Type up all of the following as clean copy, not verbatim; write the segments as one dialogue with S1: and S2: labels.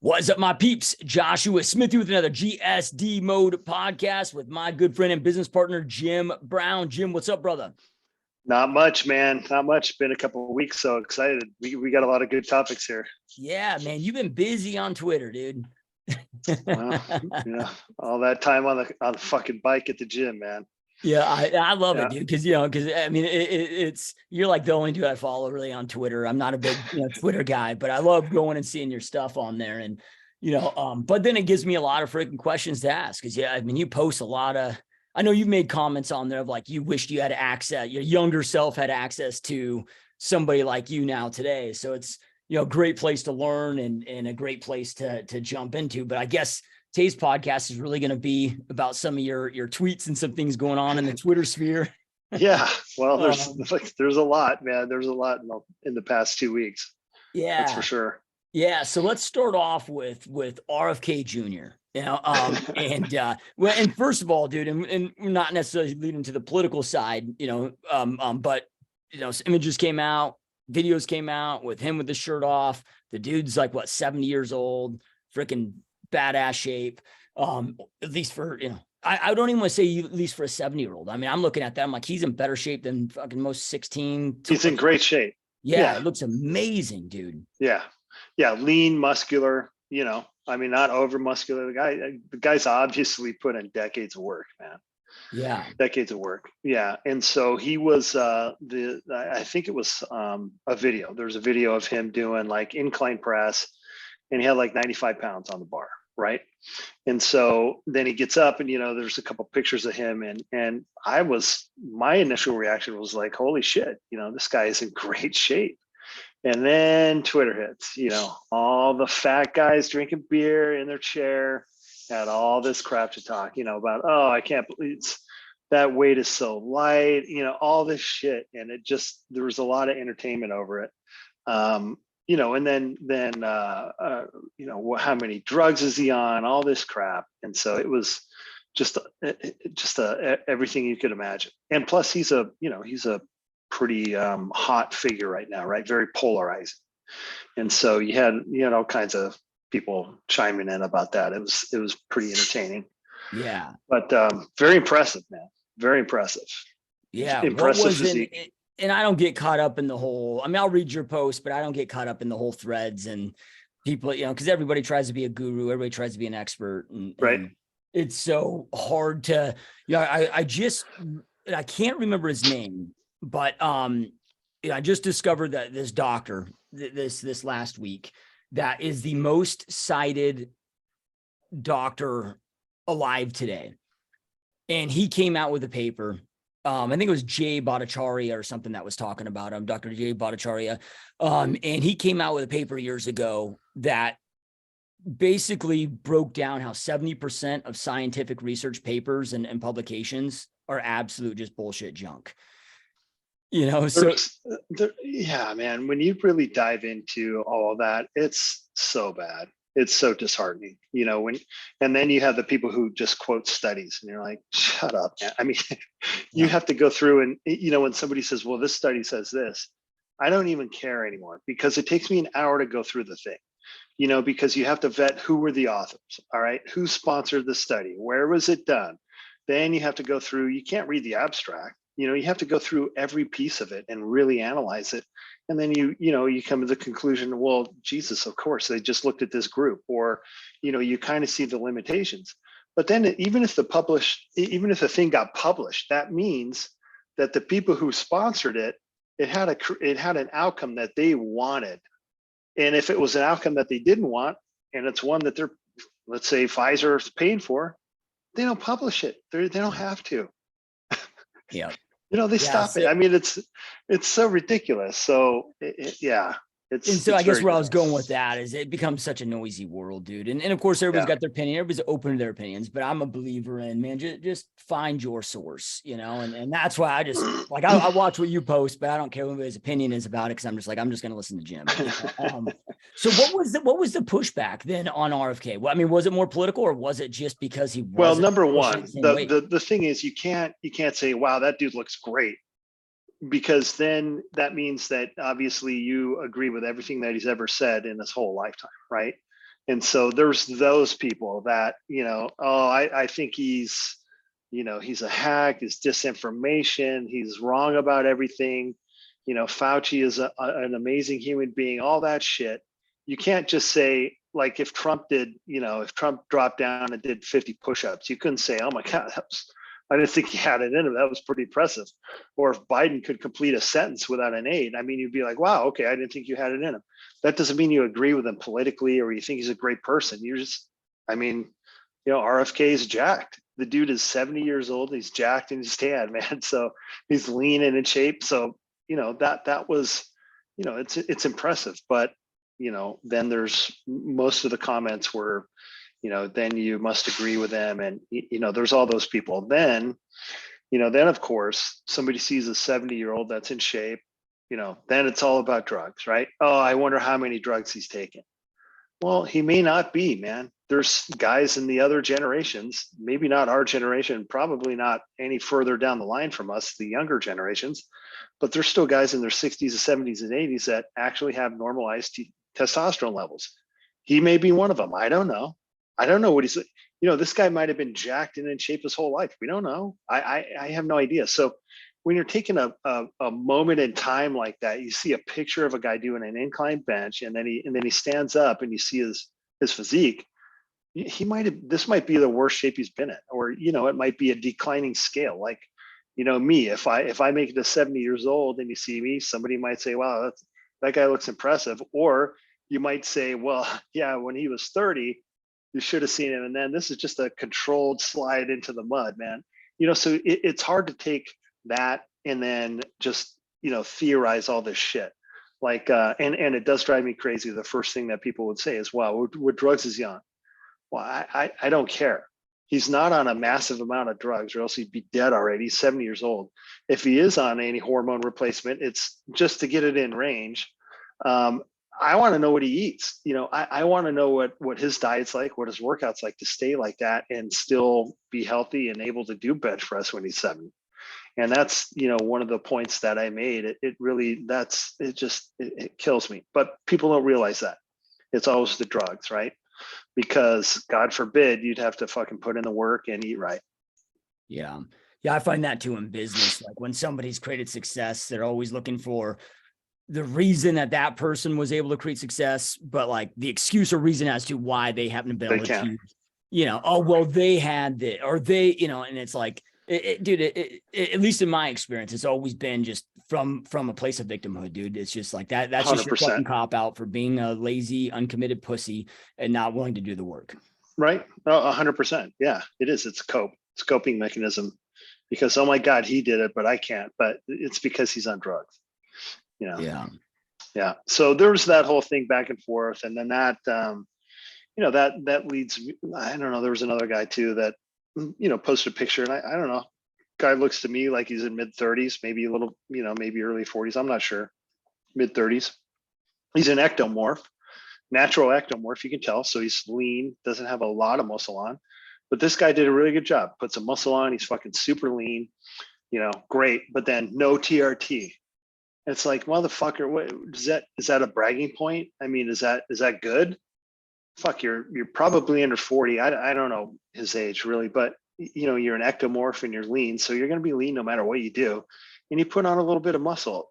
S1: What's up, my peeps? Joshua Smithy with another GSD Mode podcast with my good friend and business partner, Jim Brown. Jim, what's up, brother?
S2: Not much, man. Not much. Been a couple of weeks, so excited. We got a lot of good topics here.
S1: Yeah, man, you've been busy on Twitter, dude.
S2: Well, yeah, all that time on the fucking bike at the gym, man.
S1: Yeah, I love it, dude. Because I mean, it's you're like the only dude I follow really on Twitter. I'm not a big Twitter guy, but I love going and seeing your stuff on there. And but then it gives me a lot of freaking questions to ask. Because I mean, you post a lot of. I know you've made comments on there of like you wished you had access, your younger self had access to somebody like you now today. So it's great place to learn and a great place to jump into. But I guess today's podcast is really going to be about some of your tweets and some things going on in the Twitter sphere.
S2: Yeah, well, there's a lot, man. There's a lot in the past 2 weeks.
S1: Yeah,
S2: that's for sure.
S1: Yeah, so let's start off with RFK Jr. And first of all, dude, and we're not necessarily leading to the political side, but some images came out, videos came out with him with the shirt off. The dude's like 70 years old, freaking badass shape. At least for I don't even want to say at least for a 70-year-old. I mean, I'm looking at that. I'm like, he's in better shape than fucking most 16.
S2: He's in great shape.
S1: Yeah, it looks amazing, dude.
S2: Yeah, lean, muscular. I mean, not over muscular. The guy's obviously put in decades of work, man.
S1: Yeah,
S2: decades of work. Yeah, and so he was I think it was a video. There's a video of him doing like incline press, and he had like 95 pounds on the bar, right? And so then he gets up, and there's a couple pictures of him, and my initial reaction was like, holy shit, this guy is in great shape. And then Twitter hits, all the fat guys drinking beer in their chair had all this crap to talk, about, oh, I can't believe that weight is so light, all this shit. And there was a lot of entertainment over it. And then how many drugs is he on, all this crap. And so it was just everything you could imagine. And plus he's a pretty hot figure right now, right? Very polarizing. And so you had all kinds of people chiming in about that. It was pretty entertaining.
S1: Yeah.
S2: But very impressive, man. Very impressive.
S1: Yeah.
S2: Impressive physique.
S1: And I don't get caught up in the whole, I mean, I'll read your post, but I don't get caught up in the whole threads and people, because everybody tries to be a guru, everybody tries to be an expert.
S2: Right.
S1: And it's so hard to, I can't remember his name. But I just discovered that this doctor this last week that is the most cited doctor alive today, and he came out with a paper. I think it was Jay Bhattacharya or something that was talking about him, Dr. Jay Bhattacharya, and he came out with a paper years ago that basically broke down how 70% of scientific research papers and publications are absolute just bullshit junk. Yeah,
S2: man, when you really dive into all of that, it's so bad. It's so disheartening, and then you have the people who just quote studies and you're like, shut up, man. I mean, you have to go through and, when somebody says, well, this study says this, I don't even care anymore because it takes me an hour to go through the thing, because you have to vet who were the authors. All right. Who sponsored the study? Where was it done? Then you have to go through, you can't read the abstract. You have to go through every piece of it and really analyze it. And then you come to the conclusion, well, Jesus, of course, they just looked at this group, or, you kind of see the limitations. But then even if the thing got published, that means that the people who sponsored it, it had an outcome that they wanted. And if it was an outcome that they didn't want, and it's one that let's say Pfizer is paying for, they don't publish it. They don't have to.
S1: Yeah.
S2: They stop it. I mean, it's so ridiculous. So
S1: I guess where I was going with that is it becomes such a noisy world, dude. And of course, everybody's got their opinion. Everybody's open to their opinions, but I'm a believer in, man, just find your source, and that's why I just like, I watch what you post, but I don't care what anybody's opinion is about it. Cause I'm just going to listen to Jim. So what was the pushback then on RFK? Well, I mean, was it more political or was it just because he was?
S2: Well, number one, the thing is you can't say, wow, that dude looks great. Because then that means that obviously you agree with everything that he's ever said in his whole lifetime, right? And so there's those people that, oh, I think he's, he's a hack, he's disinformation, he's wrong about everything. Fauci is an amazing human being, all that shit. You can't just say, like, if Trump dropped down and did 50 push-ups, you couldn't say, oh my God, I didn't think he had it in him. That was pretty impressive. Or if Biden could complete a sentence without an aid, I mean, you'd be like, wow, okay, I didn't think you had it in him. That doesn't mean you agree with him politically or you think he's a great person. You're just, I mean, RFK is jacked. The dude is 70 years old. He's jacked in his tan, man. So he's lean and in shape. So, that was, it's impressive. But, then there's most of the comments were, then you must agree with them. And, there's all those people. Then of course, somebody sees a 70-year-old that's in shape, then it's all about drugs, right? Oh, I wonder how many drugs he's taken. Well, he may not be, man. There's guys in the other generations, maybe not our generation, probably not any further down the line from us, the younger generations, but there's still guys in their 60s, 70s, and 80s that actually have normalized testosterone levels. He may be one of them. I don't know. I don't know what he's, this guy might have been jacked and in shape his whole life. We don't know. I have no idea. So when you're taking a moment in time like that, you see a picture of a guy doing an incline bench, and then he stands up, and you see his physique. This might be the worst shape he's been in, or it might be a declining scale. Like, me, if I make it to 70 years old and you see me, somebody might say, wow, that guy looks impressive. Or you might say, well, yeah, when he was 30, you should have seen him, and then this is just a controlled slide into the mud, man. So it's hard to take that and then just theorize all this shit. Like and it does drive me crazy. The first thing that people would say is, wow, what drugs is he on? Well, I don't care. He's not on a massive amount of drugs, or else he'd be dead already. He's 70 years old. If he is on any hormone replacement, it's just to get it in range. I want to know what he eats. I want to know what his diet's like, what his workout's like, to stay like that and still be healthy and able to do bench press when he's 70. And that's, one of the points that I made. It really, it kills me. But people don't realize that. It's always the drugs, right? Because God forbid you'd have to fucking put in the work and eat right.
S1: Yeah. Yeah. I find that too in business. Like when somebody's created success, they're always looking for the reason that person was able to create success, but like the excuse or reason as to why they haven't been able to achieve, oh, well, they had it, or they, and it's like, dude, at least in my experience, it's always been just from a place of victimhood, dude. It's just like that. That's 100%. Just your fucking cop out for being a lazy, uncommitted pussy and not willing to do the work.
S2: Right. 100%. Yeah, it is. It's a coping mechanism, because, oh my God, he did it, but I can't. But it's because he's on drugs.
S1: Yeah.
S2: Yeah. So there's that whole thing back and forth. And then that, that leads, I don't know, there was another guy too that, posted a picture, and I don't know, guy looks to me like he's in mid 30s, maybe a little, maybe early 40s. I'm not sure. Mid 30s. He's an ectomorph, natural ectomorph, you can tell. So he's lean, doesn't have a lot of muscle on, but this guy did a really good job. Put some muscle on. He's fucking super lean, great. But then no TRT. It's like, motherfucker, what is that a bragging point? I mean, is that good? Fuck, you're probably under 40. I don't know his age really, but you're an ectomorph and you're lean, so you're going to be lean no matter what you do. And you put on a little bit of muscle,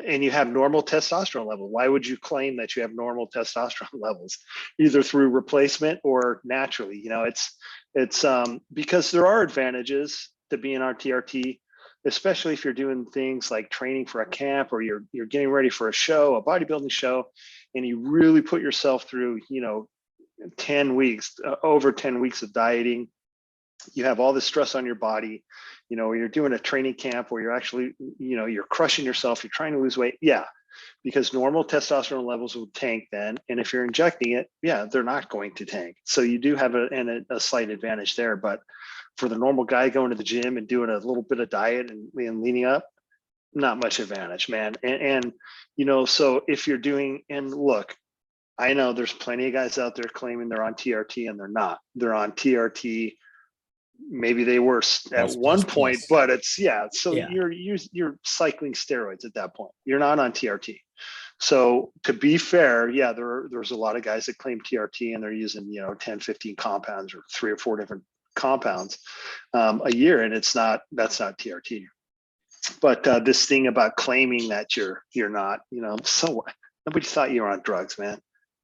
S2: and you have normal testosterone level. Why would you claim that you have normal testosterone levels, either through replacement or naturally? It's because there are advantages to being on TRT, especially if you're doing things like training for a camp, or you're getting ready for a show, a bodybuilding show, and you really put yourself through, 10 weeks, over 10 weeks of dieting. You have all this stress on your body, you're doing a training camp where you're actually, you're crushing yourself, you're trying to lose weight. Yeah, because normal testosterone levels will tank then. And if you're injecting it, yeah, they're not going to tank. So you do have a slight advantage there. But for the normal guy going to the gym and doing a little bit of diet and leaning up, not much advantage, man. And so if you're doing, and look, I know there's plenty of guys out there claiming they're on TRT, and they're not. They're on TRT. Maybe they were at one point, but it's, yeah. So yeah. You're cycling steroids at that point. You're not on TRT. So to be fair, yeah, there's a lot of guys that claim TRT and they're using, 10, 15 compounds or 3 or 4 different compounds a year. And that's not TRT. But this thing about claiming that you're not, so what? Nobody thought you were on drugs, man.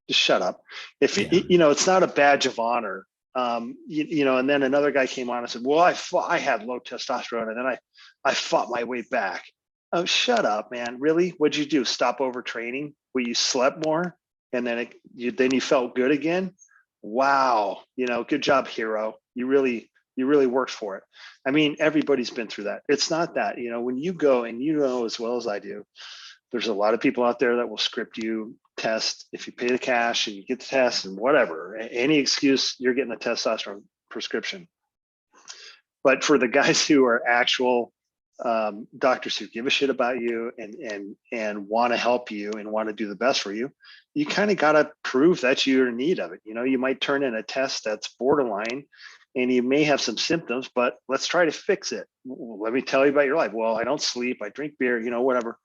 S2: Just shut up. If it's not a badge of honor. And then another guy came on and said, well, I had low testosterone and then I fought my way back. Oh, shut up, man. Really? What'd you do? Stop overtraining? Well, you slept more and then you felt good again? Wow. Good job, hero. You really worked for it. I mean, everybody's been through that. It's not that, when you go and as well as I do, there's a lot of people out there that will script you test if you pay the cash and you get the test and whatever, any excuse, you're getting a testosterone prescription. But for the guys who are actual doctors who give a shit about you and want to help you and want to do the best for you, you kind of got to prove that you're in need of it. You might turn in a test that's borderline and you may have some symptoms, but let's try to fix it. Let me tell you about your life. Well, I don't sleep, I drink beer, whatever.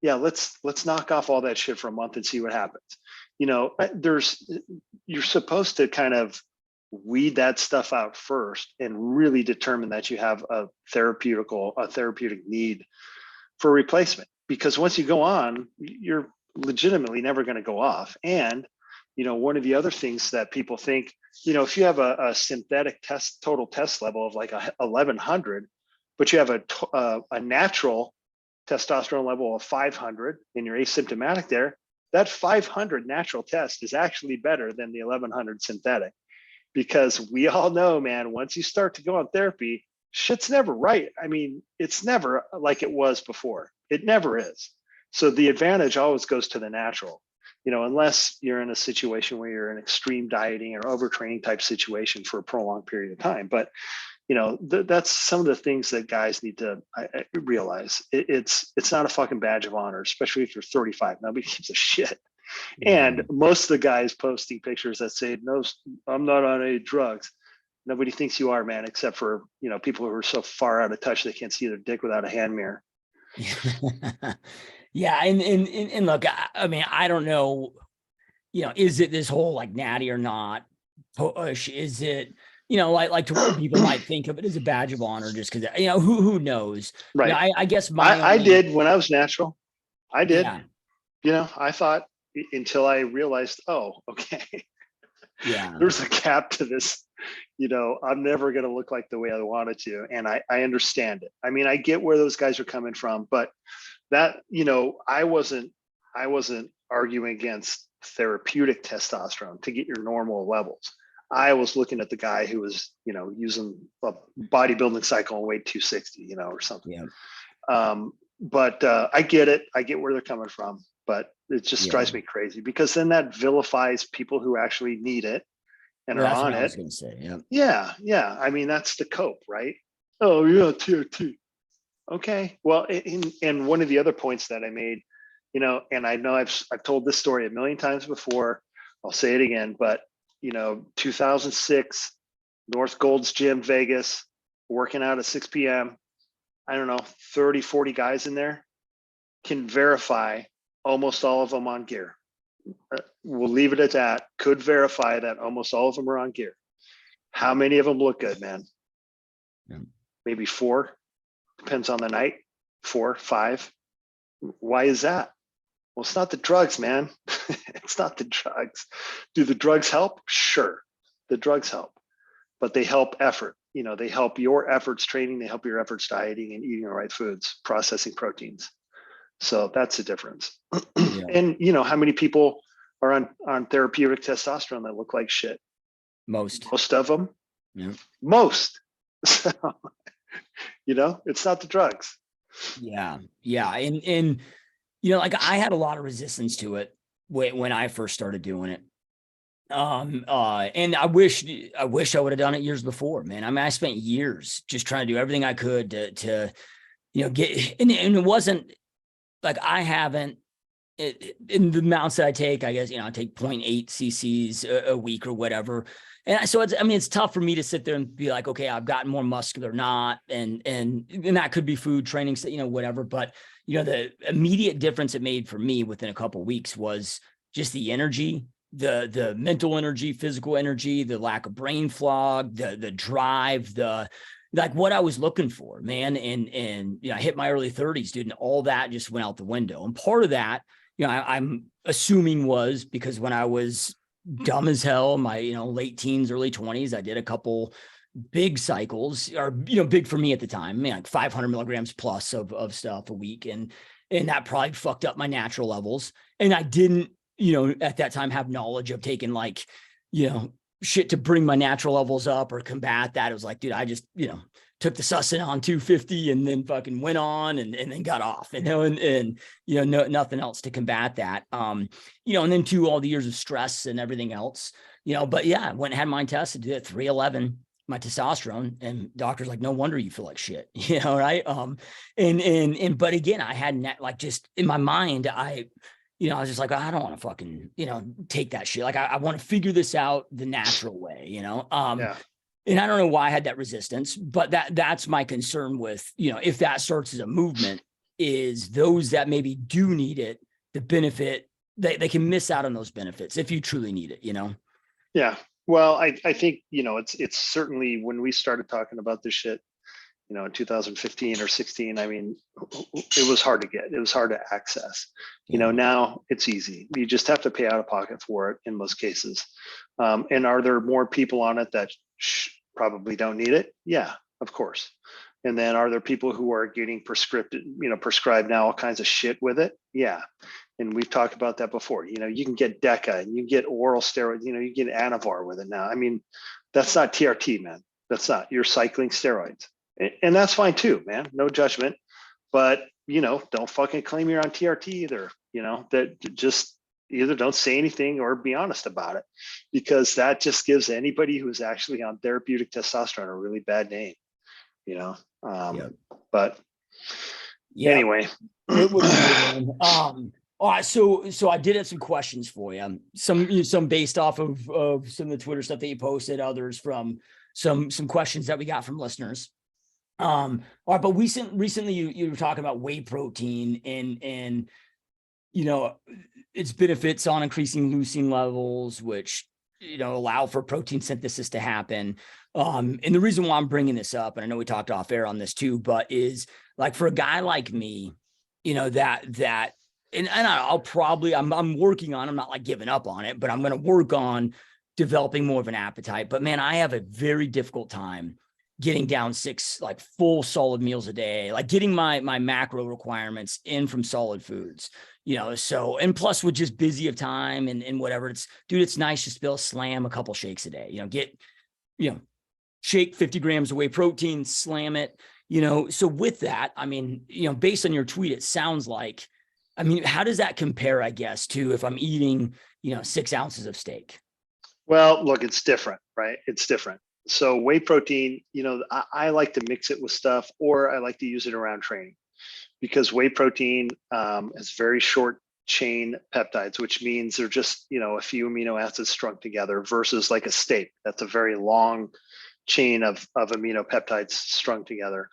S2: Yeah, let's knock off all that shit for a month and see what happens. You're supposed to kind of weed that stuff out first and really determine that you have a therapeutic need for replacement. Because once you go on, you're legitimately never going to go off. And one of the other things that people think, if you have a synthetic total test level of like 1100, but you have a natural testosterone level of 500 and you're asymptomatic there, that 500 natural test is actually better than the 1100 synthetic. Because we all know, man, once you start to go on therapy, shit's never right. I mean, it's never like it was before. It never is. So the advantage always goes to the natural, unless you're in a situation where you're in extreme dieting or overtraining type situation for a prolonged period of time. But that's some of the things that guys need to realize. It's not a fucking badge of honor, especially if you're 35. Nobody gives a shit. And most of the guys posting pictures that say, no, I'm not on any drugs. Nobody thinks you are, man, except for, people who are so far out of touch they can't see their dick without a hand mirror.
S1: Yeah. And look, I mean, I don't know, is it this whole like natty or not push? Is it, like to where people might think of it as a badge of honor just because, who knows?
S2: Right.
S1: I guess
S2: I did when I was natural. I did.
S1: Yeah.
S2: I thought until I realized, oh, okay.
S1: Yeah.
S2: There's a cap to this. I'm never going to look like the way I wanted to. And I understand it. I mean, I get where those guys are coming from, but that, I wasn't arguing against therapeutic testosterone to get your normal levels. I was looking at the guy who was, using a bodybuilding cycle and weighed 260, or something.
S1: Yeah.
S2: But I get it. I get where they're coming from, but it just drives me crazy because then that vilifies people who actually need it and are on it. I was
S1: going to say, yeah.
S2: Yeah. Yeah. I mean, that's the cope, right? Oh yeah, TRT. Okay. Well, and one of the other points that I made, and I know I've told this story a million times before. I'll say it again, but 2006, North Gold's Gym, Vegas, working out at 6 p.m. I don't know, 30, 40 guys in there can verify almost all of them on gear. We'll leave it at that. Could verify that almost all of them are on gear. How many of them look good, man?
S1: Yeah.
S2: Maybe 4. Depends on the night. 4, 5. Why is that? Well, it's not the drugs, man. It's not the drugs. Do the drugs help? Sure. The drugs help, but they help effort. They help your efforts training. They help your efforts dieting and eating the right foods, processing proteins. So that's the difference. Yeah. And how many people are on therapeutic testosterone that look like shit?
S1: Most
S2: of them.
S1: Yeah.
S2: Most. So, it's not the drugs.
S1: Yeah. Yeah. And like I had a lot of resistance to it when I first started doing it. And I wish I would have done it years before, man. I mean, I spent years just trying to do everything I could to get, and it wasn't like I haven't in the amounts that I take, I guess, I take 0.8 cc's a week or whatever. And so it's tough for me to sit there and be like, okay, I've gotten more muscular, not, and that could be food training, whatever. But, the immediate difference it made for me within a couple of weeks was just the energy, the mental energy, physical energy, the lack of brain fog, the drive, like what I was looking for, man. And I hit my early 30s, dude, and all that just went out the window. And part of that, I'm assuming was because when I was dumb as hell, my, late teens, early 20s, I did a couple big cycles, or, big for me at the time, like 500 milligrams plus of stuff a week. And that probably fucked up my natural levels. And I didn't, at that time have knowledge of taking like, shit to bring my natural levels up or combat that. It was like, dude, I just, took the Sussin on 250 and then fucking went on and then got off, and nothing else to combat that. And then too, all the years of stress and everything else, but yeah, I went and had mine tested, did it 311, my testosterone, and doctor's like, no wonder you feel like shit, right? But again, I hadn't, like, just in my mind, I was just like, I don't want to fucking, take that shit. Like, I want to figure this out the natural way,
S2: Yeah.
S1: And I don't know why I had that resistance, but that's my concern with, if that starts as a movement, is those that maybe do need it, the benefit, they can miss out on those benefits if you truly need it,
S2: Yeah. Well, I think, it's certainly when we started talking about this shit, in 2015 or 16, I mean, it was hard to get, it was hard to access.
S1: Yeah.
S2: Now it's easy. You just have to pay out of pocket for it in most cases. And are there more people on it that probably don't need it? Yeah, of course. And then are there people who are getting prescribed now all kinds of shit with it? Yeah. And we've talked about that before. You can get DECA and you get oral steroids, you get Anavar with it now. I mean, that's not TRT, man. That's not, you're cycling steroids. And that's fine too, man. No judgment. But, don't fucking claim you're on TRT either. That just either don't say anything or be honest about it, because that just gives anybody who's actually on therapeutic testosterone a really bad name, But anyway.
S1: It would be, all right, so I did have some questions for you. Some based off of some of the Twitter stuff that you posted, others from some questions that we got from listeners. All right, but recently you were talking about whey protein and its benefits on increasing leucine levels, which allow for protein synthesis to happen. And the reason why I'm bringing this up, and I know we talked off air on this too, but is like for a guy like me, that and I'm working on, I'm not like giving up on it, but I'm going to work on developing more of an appetite. But man, I have a very difficult time getting down 6 like full solid meals a day, like getting my macro requirements in from solid foods, so, and plus with just busy of time and whatever, it's nice just to be able to slam a couple shakes a day, get, shake 50 grams of whey protein, slam it, so with that, I mean, based on your tweet, it sounds like, I mean, how does that compare, I guess, to if I'm eating, 6 ounces of steak?
S2: Well, look, it's different, right? It's different. So whey protein, I like to mix it with stuff, or I like to use it around training, because whey protein has very short chain peptides, which means they're just, a few amino acids strung together, versus like a steak. That's a very long chain of amino peptides strung together.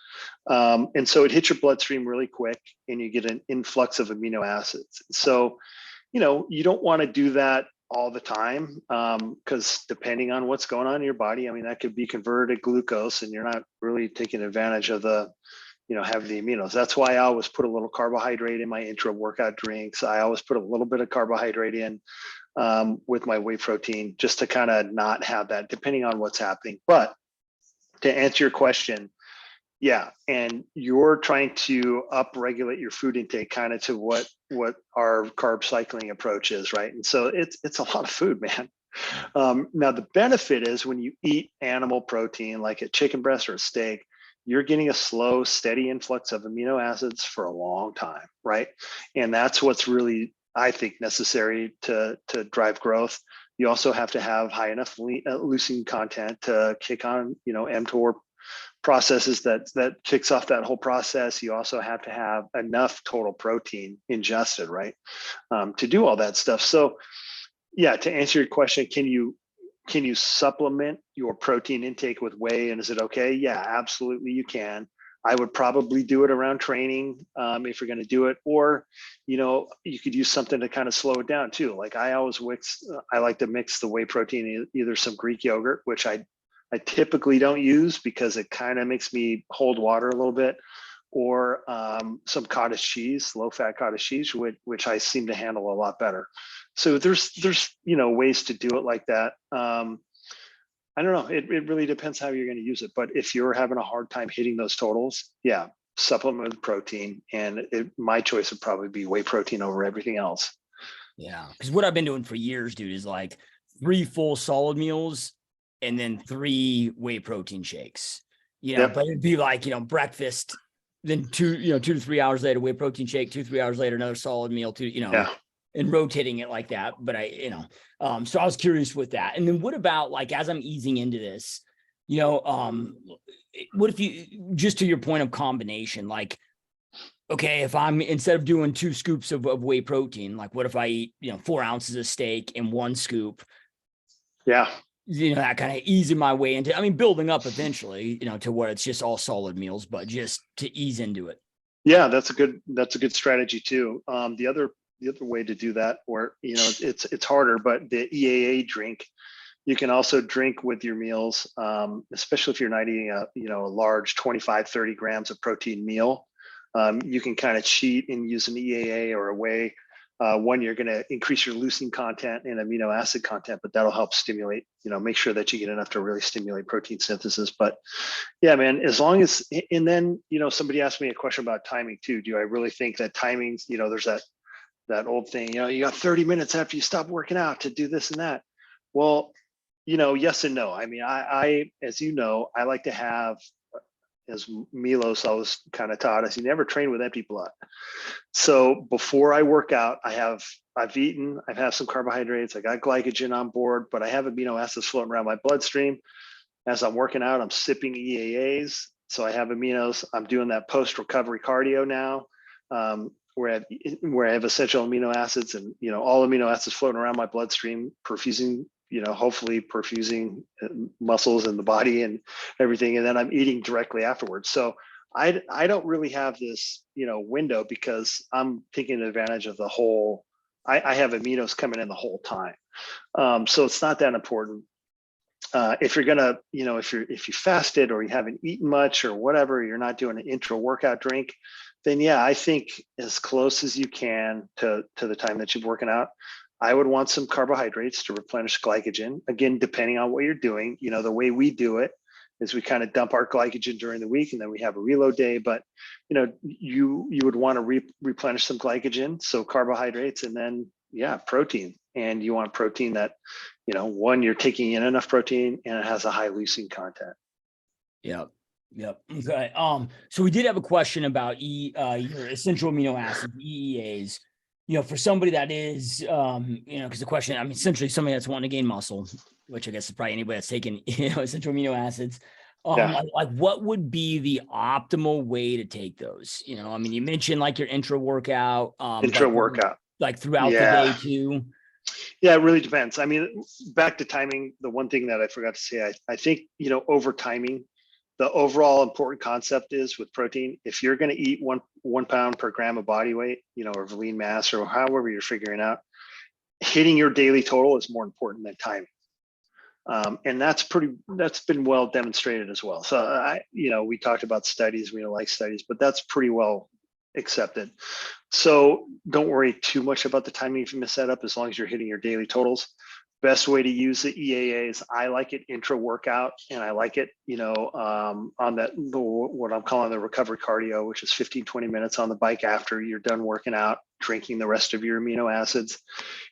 S2: And so it hits your bloodstream really quick and you get an influx of amino acids. So, you don't want to do that all the time, because depending on what's going on in your body, I mean, that could be converted to glucose and you're not really taking advantage of the, have the aminos. That's why I always put a little carbohydrate in my intra workout drinks. I always put a little bit of carbohydrate in with my whey protein, just to kind of not have that, depending on what's happening. But to answer your question, yeah, and you're trying to upregulate your food intake kind of to what our carb cycling approach is, right? And so it's a lot of food, man. Now the benefit is when you eat animal protein, like a chicken breast or a steak, you're getting a slow, steady influx of amino acids for a long time, right? And that's what's really, I think, necessary to drive growth. You also have to have high enough leucine content to kick on, mTOR processes that kicks off that whole process. You also have to have enough total protein ingested, right, to do all that stuff. So yeah, to answer your question, can you supplement your protein intake with whey, and is it okay? Yeah, absolutely you can. I would probably do it around training, if you're going to do it, or you could use something to kind of slow it down too. Like I like to mix the whey protein, either some Greek yogurt, which I typically don't use because it kind of makes me hold water a little bit, or some cottage cheese, low fat cottage cheese, which I seem to handle a lot better. So there's ways to do it like that. I don't know. It really depends how you're going to use it. But if you're having a hard time hitting those totals, yeah, supplement with protein. And my choice would probably be whey protein over everything else.
S1: Yeah. Because what I've been doing for years, dude, is like 3 full solid meals and then 3 whey protein shakes,
S2: Yep.
S1: but it'd be like, breakfast, then 2 to 3 hours later, whey protein shake, 3 hours later, another solid meal,
S2: Yeah.
S1: and rotating it like that. But so I was curious with that. And then what about like, as I'm easing into this, what if you, just to your point of combination, like, okay, if I'm, instead of doing 2 scoops of whey protein, like what if I eat, 4 ounces of steak and 1 scoop,
S2: Yeah.
S1: that kind of easing my way into, building up eventually, to where it's just all solid meals, but just to ease into it.
S2: Yeah, that's a good strategy too. The other way to do that, or it's harder, but the EAA drink, you can also drink with your meals, especially if you're not eating a large 25, 30 grams of protein meal. You can kind of cheat and use an EAA or a whey. One, you're going to increase your leucine content and amino acid content, but that'll help stimulate, make sure that you get enough to really stimulate protein synthesis. But yeah, man, as long as, and then, somebody asked me a question about timing too. Do I really think that timings, there's that old thing, you got 30 minutes after you stop working out to do this and that. Well, yes and no. I as I like to have, as Milos always kind of taught us, you never train with empty blood. So before I work out, I've eaten, I've had some carbohydrates, I got glycogen on board, but I have amino acids floating around my bloodstream. As I'm working out, I'm sipping EAAs. So I have aminos. I'm doing that post-recovery cardio now, where I have essential amino acids and, all amino acids floating around my bloodstream, perfusing, hopefully perfusing muscles in the body and everything. And then I'm eating directly afterwards. So I don't really have this, window, because I'm taking advantage of the whole, I have aminos coming in the whole time. So it's not that important. If you're gonna, if you fasted or you haven't eaten much or whatever, you're not doing an intra workout drink, then yeah, I think as close as you can to the time that you're working out, I would want some carbohydrates to replenish glycogen. Again, depending on what you're doing, the way we do it is we kind of dump our glycogen during the week and then we have a reload day. But you would want to replenish some glycogen, so carbohydrates, and then protein. And you want protein that, one, you're taking in enough protein and it has a high leucine content.
S1: Yep. Okay. So we did have a question about your essential amino acids, EEAs. For somebody that is, because the question, essentially somebody that's wanting to gain muscle, which I guess is probably anybody that's taking, essential amino acids. Like what would be the optimal way to take those? You mentioned like your intra workout, like throughout the day too.
S2: Yeah, it really depends. Back to timing, the one thing that I forgot to say, I think, over timing, the overall important concept is with protein, if you're going to eat one pound per gram of body weight, or lean mass, or however you're figuring out, hitting your daily total is more important than timing. And that's been well demonstrated as well. So we talked about studies, we don't like studies, but that's pretty well accepted. So don't worry too much about the timing if you miss that up, as long as you're hitting your daily totals. Best way to use the EAAs, I like it intra workout, and I like it, on what I'm calling the recovery cardio, which is 15, 20 minutes on the bike after you're done working out, drinking the rest of your amino acids.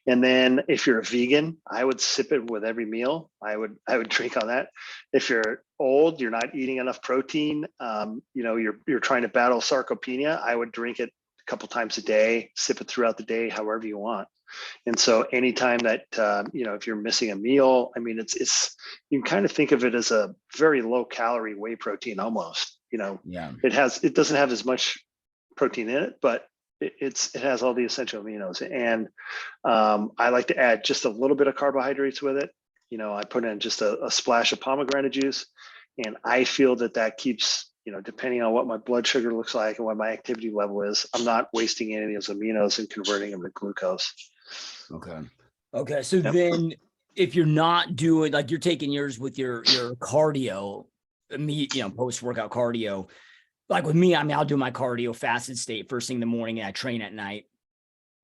S2: And then if you're a vegan, I would sip it with every meal. I would drink on that. If you're old, you're not eating enough protein, you're trying to battle sarcopenia, I would drink it couple times a day, sip it throughout the day, however you want. And so anytime that, if you're missing a meal, I mean, it's, you can kind of think of it as a very low calorie whey protein almost,
S1: Yeah.
S2: it doesn't have as much protein in it, but it has all the essential aminos. And I like to add just a little bit of carbohydrates with it. I put in just a splash of pomegranate juice, and I feel that keeps, depending on what my blood sugar looks like and what my activity level is, I'm not wasting any of those aminos and converting them to glucose.
S1: Okay. So
S2: Yep.
S1: then if you're not doing, like, you're taking yours with your cardio, post-workout cardio, like with me, I mean, I'll do my cardio fasted state first thing in the morning and I train at night.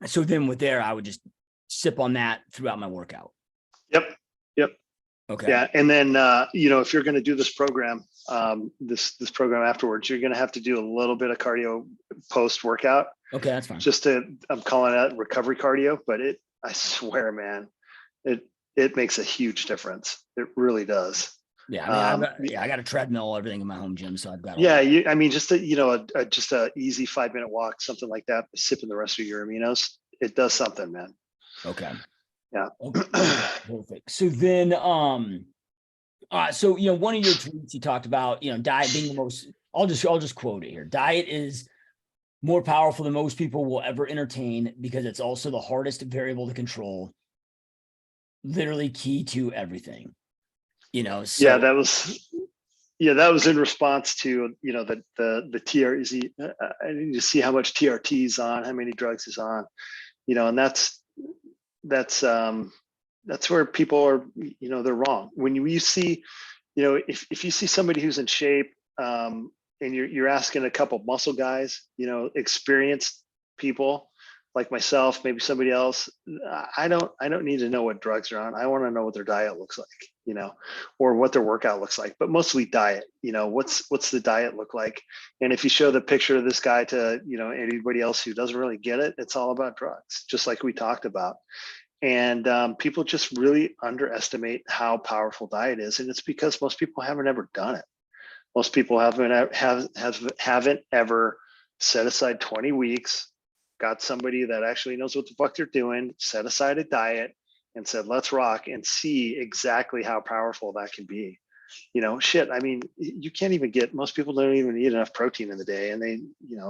S1: So then with there, I would just sip on that throughout my workout.
S2: Yep.
S1: Okay.
S2: Yeah. And then, if you're going to do this program, this program afterwards, you're going to have to do a little bit of cardio post workout.
S1: Okay. That's fine.
S2: I'm calling it recovery cardio, but I swear, man, it makes a huge difference. It really does.
S1: Yeah. I mean, I got a treadmill, everything in my home gym. So I've got,
S2: just a easy 5-minute walk, something like that, sipping the rest of your aminos, it does something, man.
S1: Okay.
S2: Yeah.
S1: Okay, perfect. So then, so, one of your tweets, you talked about, diet being the most, I'll just quote it here. Diet is more powerful than most people will ever entertain because it's also the hardest variable to control. Literally key to everything, so.
S2: Yeah, that was in response to, the TRT. I need to see how much TRT is on, how many drugs is on, and that's where people are, they're wrong. When you see, if you see somebody who's in shape, and you're asking a couple muscle guys, experienced people like myself, maybe somebody else, I don't need to know what drugs are on. I want to know what their diet looks like, or what their workout looks like, but mostly diet. What's the diet look like? And if you show the picture of this guy to, anybody else who doesn't really get it, it's all about drugs, just like we talked about. And people just really underestimate how powerful diet is, and it's because most people haven't ever done it. Most people haven't ever set aside 20 weeks, got somebody that actually knows what the fuck they're doing, set aside a diet, and said, let's rock, and see exactly how powerful that can be. Shit. I mean, you can't even most people don't even eat enough protein in the day, and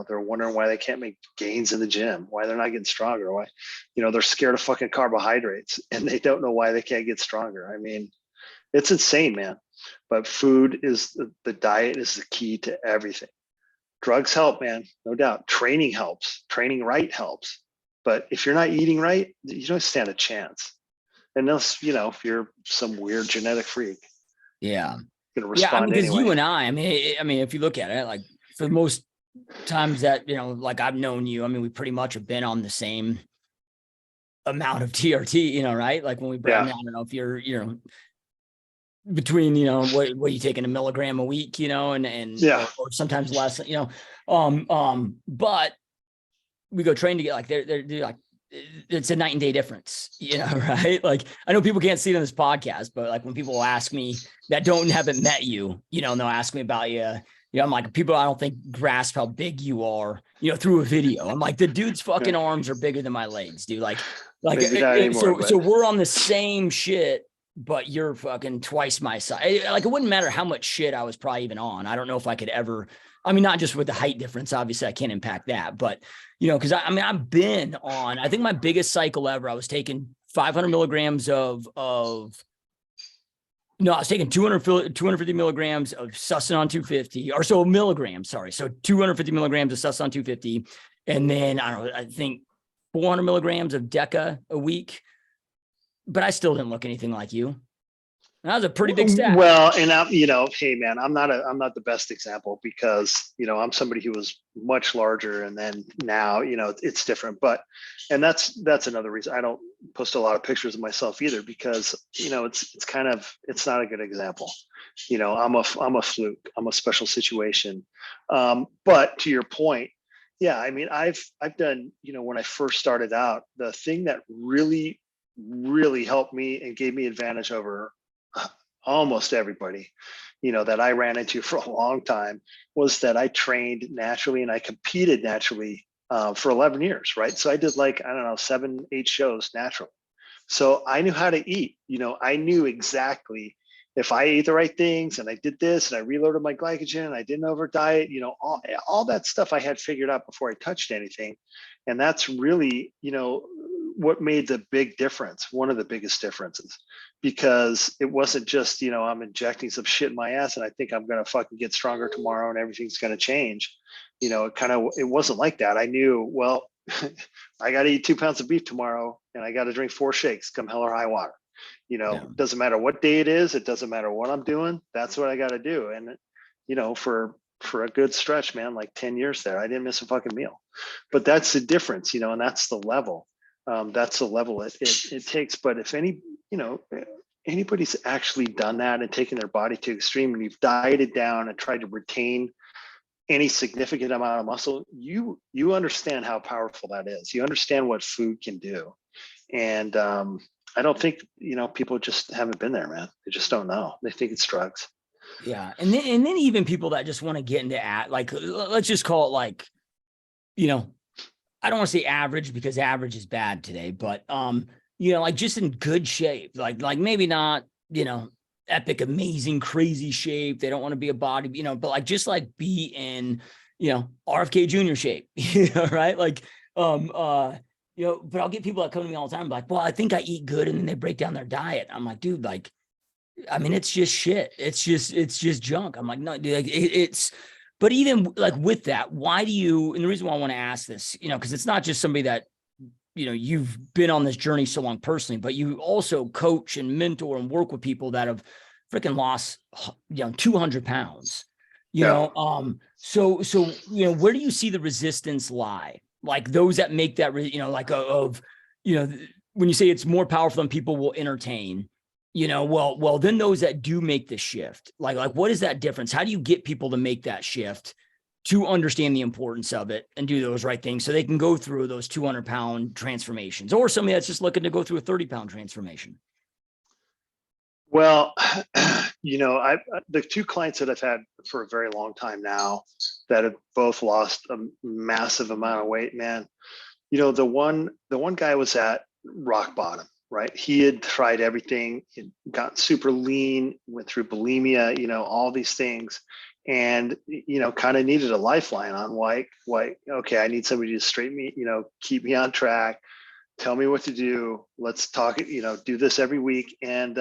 S2: they're wondering why they can't make gains in the gym, why they're not getting stronger, why, they're scared of fucking carbohydrates, and they don't know why they can't get stronger. I mean, it's insane, man. But food is the diet is the key to everything. Drugs help, man, no doubt. Training helps. Training right helps. But if you're not eating right, you don't stand a chance. Unless, if you're some weird genetic freak.
S1: Yeah.
S2: Gonna respond
S1: because
S2: anyway.
S1: you and I mean, if you look at it, like for the most times that, like I've known you, I mean, we pretty much have been on the same amount of TRT, right? Like when we I don't know if you're, between, what are you taking, a milligram a week, and or sometimes less, but we go train to get like, they're like, it's a night and day difference, right? Like I know people can't see it on this podcast, but like when people ask me that haven't met you, and they'll ask me about you, I'm like, people I don't think grasp how big you are, through a video. I'm like, the dude's fucking arms are bigger than my legs, dude. Like
S2: anymore,
S1: so we're on the same shit, but you're fucking twice my size. Like it wouldn't matter how much shit I was probably even on. I don't know if I could ever, I mean, not just with the height difference, obviously I can't impact that, but because I've been on, I think my biggest cycle ever, I was taking 500 milligrams I was taking 250 milligrams of Sustanon 250, or so milligrams, sorry. So 250 milligrams of Sustanon 250. And then I think 400 milligrams of Deca a week, but I still didn't look anything like you. That was a pretty big stack.
S2: Well, and hey man, I'm not the best example because, I'm somebody who was much larger, and then now, it's different, and that's another reason I don't post a lot of pictures of myself either, because, it's not a good example. I'm a fluke. I'm a special situation. But to your point, yeah, I mean, I've done, when I first started out, the thing that really, really helped me and gave me advantage over almost everybody, that I ran into for a long time, was that I trained naturally and I competed naturally for 11 years, right? So I did like, I don't know, 7, 8 shows naturally. So I knew how to eat. I knew exactly if I ate the right things and I did this and I reloaded my glycogen and I didn't over diet, all that stuff I had figured out before I touched anything. And that's really, what made the big difference, one of the biggest differences, because it wasn't just, I'm injecting some shit in my ass and I think I'm going to fucking get stronger tomorrow and everything's going to change. It wasn't like that. I knew, well, I got to eat 2 pounds of beef tomorrow and I got to drink 4 shakes come hell or high water. Doesn't matter what day it is. It doesn't matter what I'm doing. That's what I got to do. And, for a good stretch, man, like 10 years there, I didn't miss a fucking meal. But that's the difference, and that's the level. That's the level it takes. But if anybody's actually done that and taken their body to extreme and you've dieted down and tried to retain any significant amount of muscle, you understand how powerful that is. You understand what food can do. And I don't think, people just haven't been there, man. They just don't know. They think it's drugs.
S1: Yeah. And then even people that just want to get into like, let's just call it like, I don't want to say average because average is bad today, but, like just in good shape, like maybe not, epic, amazing, crazy shape. They don't want to be a body, but like, just like be in, RFK Jr. shape, right? Like, but I'll get people that come to me all the time, like, well, I think I eat good. And then they break down their diet. I'm like, dude, like, I mean, it's just shit. It's just junk. I'm like, no, dude, like, but even like with that, why do you, and the reason why I want to ask this, because it's not just somebody that, you've been on this journey so long personally, but you also coach and mentor and work with people that have freaking lost, 200 pounds,
S2: Yeah.
S1: so, where do you see the resistance lie? Like those that make that, when you say it's more powerful than people will entertain, well, then those that do make the shift, like what is that difference? How do you get people to make that shift to understand the importance of it and do those right things so they can go through those 200-pound transformations, or somebody that's just looking to go through a 30-pound transformation?
S2: Well, the 2 clients that I've had for a very long time now that have both lost a massive amount of weight, man, the one guy was at rock bottom, right? He had tried everything, he'd gotten super lean, went through bulimia, all these things, and kind of needed a lifeline on why, okay, I need somebody to straighten me, keep me on track, tell me what to do, let's talk, do this every week. And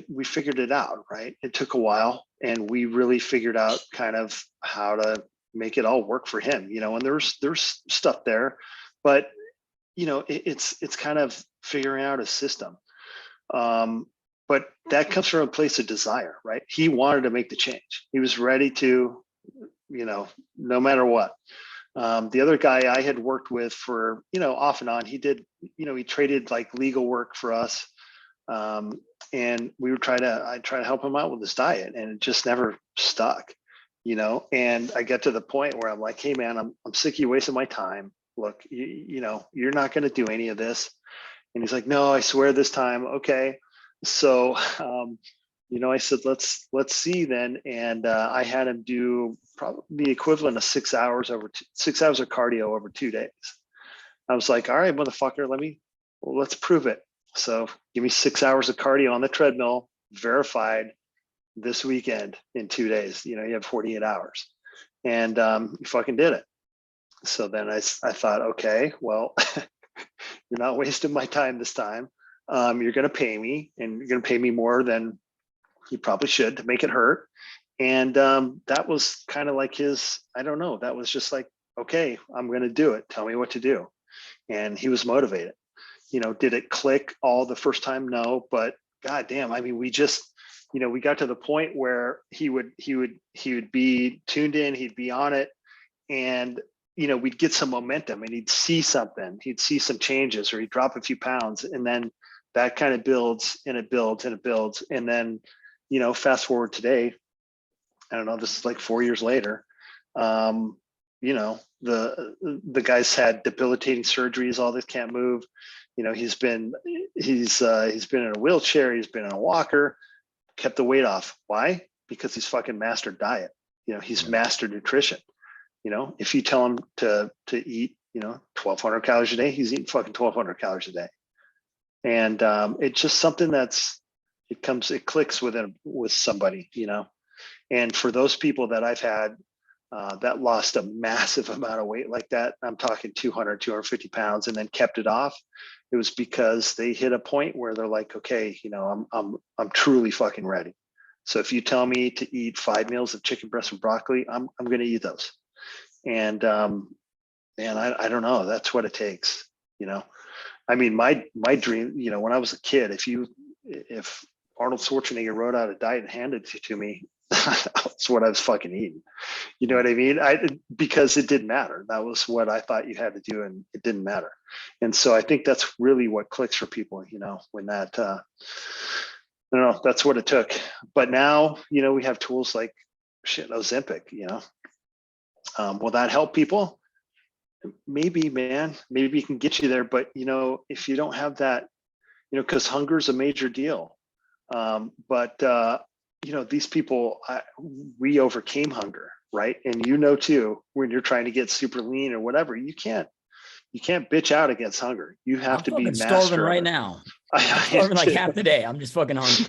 S2: we figured it out, right? It took a while, and we really figured out kind of how to make it all work for him, and there's stuff there, but it's kind of figuring out a system. But that comes from a place of desire, right? He wanted to make the change. He was ready to, no matter what. The other guy I had worked with for, off and on, he did, he traded like legal work for us. And I try to help him out with his diet, and it just never stuck, and I get to the point where I'm like, hey man, I'm sick of you wasting my time. Look, you're not going to do any of this. And he's like, no, I swear this time. Okay. So, I said, let's see then. And I had him do probably the equivalent of 6 hours of cardio over 2 days. I was like, all right, motherfucker, let's prove it. So give me 6 hours of cardio on the treadmill, verified this weekend in 2 days. You have 48 hours. And he fucking did it. So then I thought, okay, well, you're not wasting my time this time. You're going to pay me, and you're going to pay me more than you probably should to make it hurt. And that was kind of like I don't know, that was just like, okay, I'm going to do it. Tell me what to do. And he was motivated. Did it click all the first time? No, but God damn, I mean, we just, we got to the point where he would be tuned in, he'd be on it, and we'd get some momentum, and he'd see something, he'd see some changes, or he'd drop a few pounds, and then that kind of builds and it builds and it builds. And then, fast forward today, I don't know, this is like 4 years later. The guy's had debilitating surgeries, all this, can't move. He's been in a wheelchair, he's been in a walker, kept the weight off. Why? Because he's fucking mastered diet. He's mastered nutrition. If you tell him to eat, 1,200 calories a day, he's eating fucking 1,200 calories a day. And it's just something it clicks with somebody, And for those people that I've had that lost a massive amount of weight like that, I'm talking 200, 250 pounds, and then kept it off. It was because they hit a point where they're like, okay, I'm truly fucking ready. So if you tell me to eat 5 meals of chicken breast and broccoli, I'm going to eat those. And man, I don't know. That's what it takes. I mean, my dream, when I was a kid, if Arnold Schwarzenegger wrote out a diet and handed it to me, that's what I was fucking eating. You know what I mean? Because it didn't matter. That was what I thought you had to do, and it didn't matter. And so I think that's really what clicks for people, when that, I don't know, that's what it took. But now, we have tools like Ozempic, will that help people? Maybe, man, maybe it can get you there. But, if you don't have that, because hunger is a major deal. But these people, we overcame hunger, right? And too, when you're trying to get super lean or whatever, you can't bitch out against hunger. You have to be master.
S1: I'm starving right now. I'm starving like half the day. I'm just fucking hungry.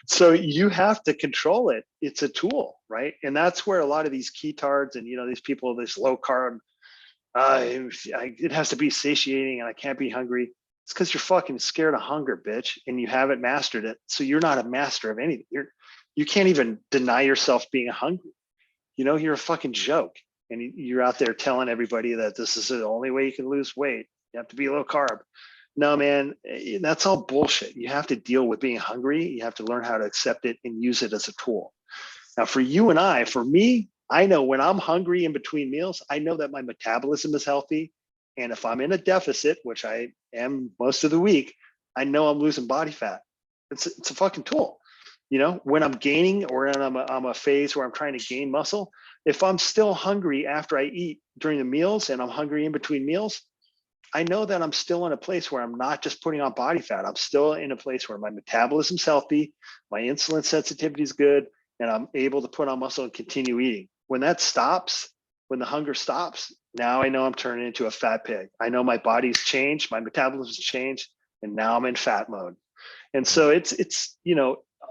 S2: So you have to control it. It's a tool, right? And that's where a lot of these ketards and these people, this low carb, it has to be satiating and I can't be hungry. It's because you're fucking scared of hunger, bitch, and you haven't mastered it. So you're not a master of anything. You can't even deny yourself being hungry. You're a fucking joke, and you're out there telling everybody that this is the only way you can lose weight. You have to be low carb. No, man, that's all bullshit. You have to deal with being hungry. You have to learn how to accept it and use it as a tool. Now, for you and for me, I know when I'm hungry in between meals, I know that my metabolism is healthy. And if I'm in a deficit, which I am most of the week, I know I'm losing body fat. It's a fucking tool. When I'm gaining or I'm a phase where I'm trying to gain muscle, if I'm still hungry after I eat during the meals and I'm hungry in between meals, I know that I'm still in a place where I'm not just putting on body fat. I'm still in a place where my metabolism's healthy, my insulin sensitivity is good, and I'm able to put on muscle and continue eating. When that stops, when the hunger stops, now I know I'm turning into a fat pig. I know my body's changed, my metabolism's changed, and now I'm in fat mode. And so it's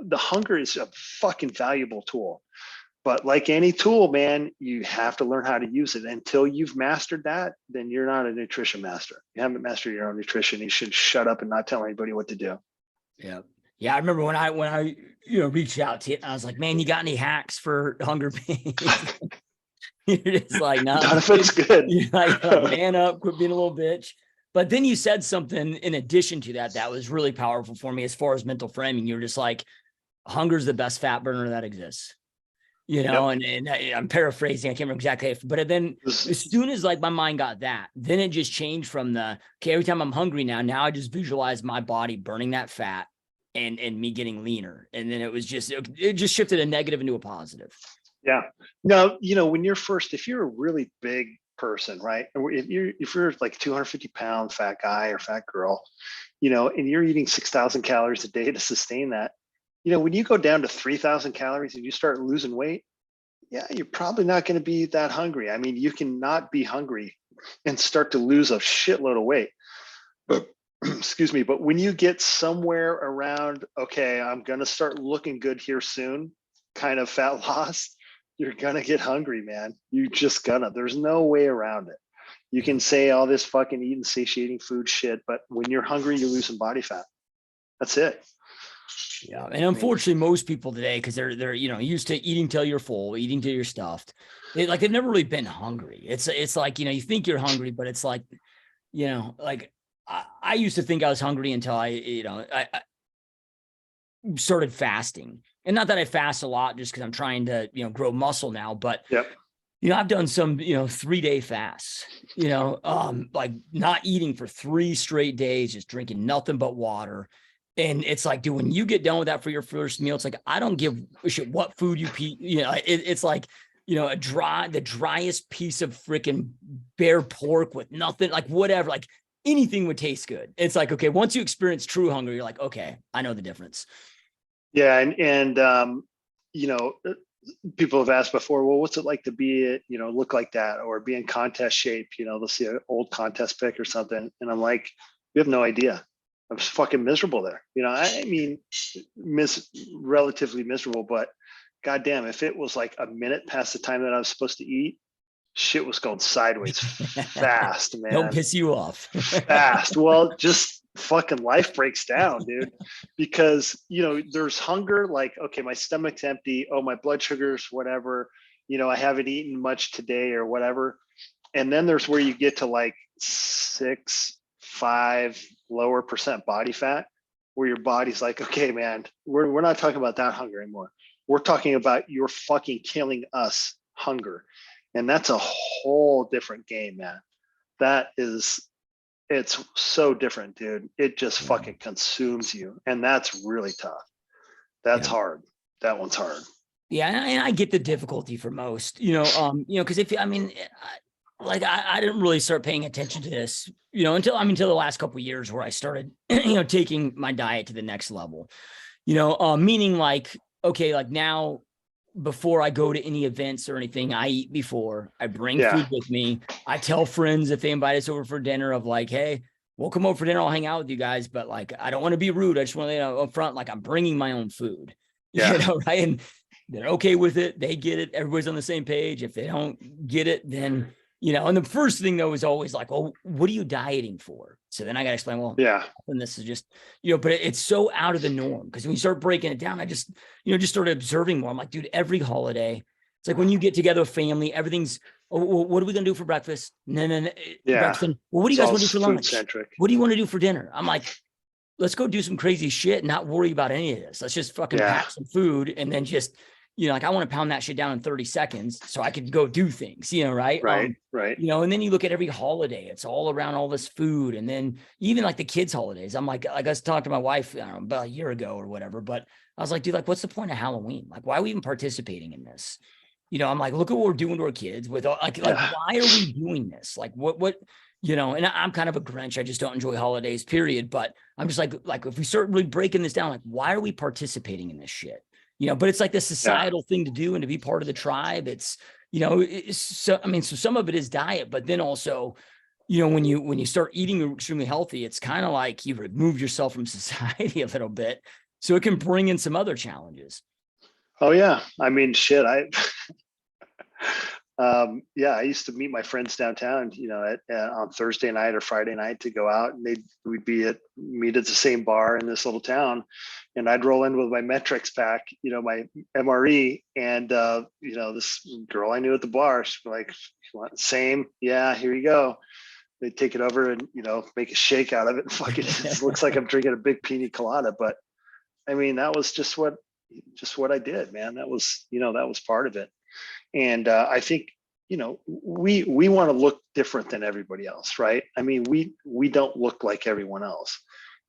S2: the hunger is a fucking valuable tool. But like any tool, man, you have to learn how to use it. Until you've mastered that, then you're not a nutrition master. You haven't mastered your own nutrition. You should shut up and not tell anybody what to do.
S1: Yeah. Yeah. I remember when I reached out to you, I was like, man, you got any hacks for hunger pains? You're just like, no,
S2: not if it's good.
S1: You're like, man up, quit being a little bitch. But then you said something in addition to that was really powerful for me as far as mental framing. You're just like, hunger is the best fat burner that exists. Yep. And I'm paraphrasing, I can't remember exactly, but then as soon as like my mind got that, then it just changed from every time I'm hungry now I just visualize my body burning that fat and me getting leaner. And then it just shifted a negative into a positive.
S2: Yeah. No, if you're a really big person, right? If you're like 250 pound fat guy or fat girl, and you're eating 6,000 calories a day to sustain that, when you go down to 3,000 calories and you start losing weight, yeah, you're probably not going to be that hungry. I mean, you can not be hungry and start to lose a shitload of weight. But excuse me, but when you get somewhere around, okay, I'm going to start looking good here soon, kind of fat loss, you're going to get hungry, man. You just gonna, there's no way around it. You can say all this fucking eating satiating food shit, but when you're hungry, you're losing body fat. That's it.
S1: Yeah. And unfortunately, most people today, because they're used to eating till you're full, eating till you're stuffed. They've never really been hungry. It's like, you think you're hungry, but it's like, like I used to think I was hungry until I started fasting. And not that I fast a lot just because I'm trying to, grow muscle now, but
S2: yep.
S1: I've done some, 3-day fasts, like not eating for 3 straight days, just drinking nothing but water. And it's like, dude, when you get done with that for your first meal, it's like, I don't give a shit what food you eat. It's like, the driest piece of freaking bare pork with nothing, like whatever, like anything would taste good. It's like, okay, once you experience true hunger, you're like, okay, I know the difference.
S2: Yeah. And people have asked before, well, what's it like to be, look like that or be in contest shape? They'll see an old contest pic or something. And I'm like, you have no idea. I'm fucking miserable there. I mean, relatively miserable, but goddamn, if it was like a minute past the time that I was supposed to eat, shit was going sideways fast, man.
S1: Don't piss you off.
S2: Fast. Well, just fucking life breaks down, dude, because there's hunger, like, okay, my stomach's empty, oh, my blood sugar's whatever, I haven't eaten much today or whatever. And then there's where you get to like 6.5 lower percent body fat, where your body's like, okay, man, we're not talking about that hunger anymore. We're talking about you're fucking killing us hunger. And that's a whole different game, man. It's so different, dude. It just fucking consumes you. And that's really tough. That's hard. That one's hard.
S1: Yeah. And I get the difficulty for most, because I didn't really start paying attention to this, until the last couple of years where I started, taking my diet to the next level, meaning like, okay, like now, before I go to any events or anything, I eat before. I bring food with me. I tell friends if they invite us over for dinner of like, hey, we'll come over for dinner. I'll hang out with you guys. But like, I don't want to be rude. I just want to up front, like I'm bringing my own food, right? And they're okay with it. They get it. Everybody's on the same page. If they don't get it, then, and the first thing though is always like, well, what are you dieting for? So then I got to explain, well, and this is just, but it's so out of the norm. Because when you start breaking it down, I just, just started observing more. I'm like, dude, every holiday, it's like when you get together with family, everything's, oh, well, what are we going to do for breakfast? No. Breakfast. Well, what do you guys want to do for lunch? What do you want to do for dinner? I'm like, let's go do some crazy shit and not worry about any of this. Let's just fucking pack some food and then just, like I want to pound that shit down in 30 seconds so I could go do things, right?
S2: Right.
S1: And then you look at every holiday, it's all around all this food. And then even like the kids' holidays, I'm like I was talking to my wife, I don't know, about a year ago or whatever, but I was like, dude, like, what's the point of Halloween? Like, why are we even participating in this? I'm like, look at what we're doing to our kids with like, why are we doing this? Like what, and I'm kind of a Grinch. I just don't enjoy holidays, period. But I'm just like, if we start really breaking this down, like, why are we participating in this shit? But it's like the societal thing to do and to be part of the tribe. It's, so some of it is diet, but then also, when you start eating extremely healthy, it's kind of like you remove yourself from society a little bit. So it can bring in some other challenges.
S2: Oh yeah. I mean, shit. I used to meet my friends downtown, on Thursday night or Friday night to go out, and we'd meet at the same bar in this little town, and I'd roll in with my Metrics pack, my MRE, and this girl I knew at the bar, she's like, same, yeah, here you go. They take it over and make a shake out of it. And fucking, it looks like I'm drinking a big pina colada, but I mean that was just what I did, man. That was that was part of it. And I think, we want to look different than everybody else, right? I mean, we don't look like everyone else,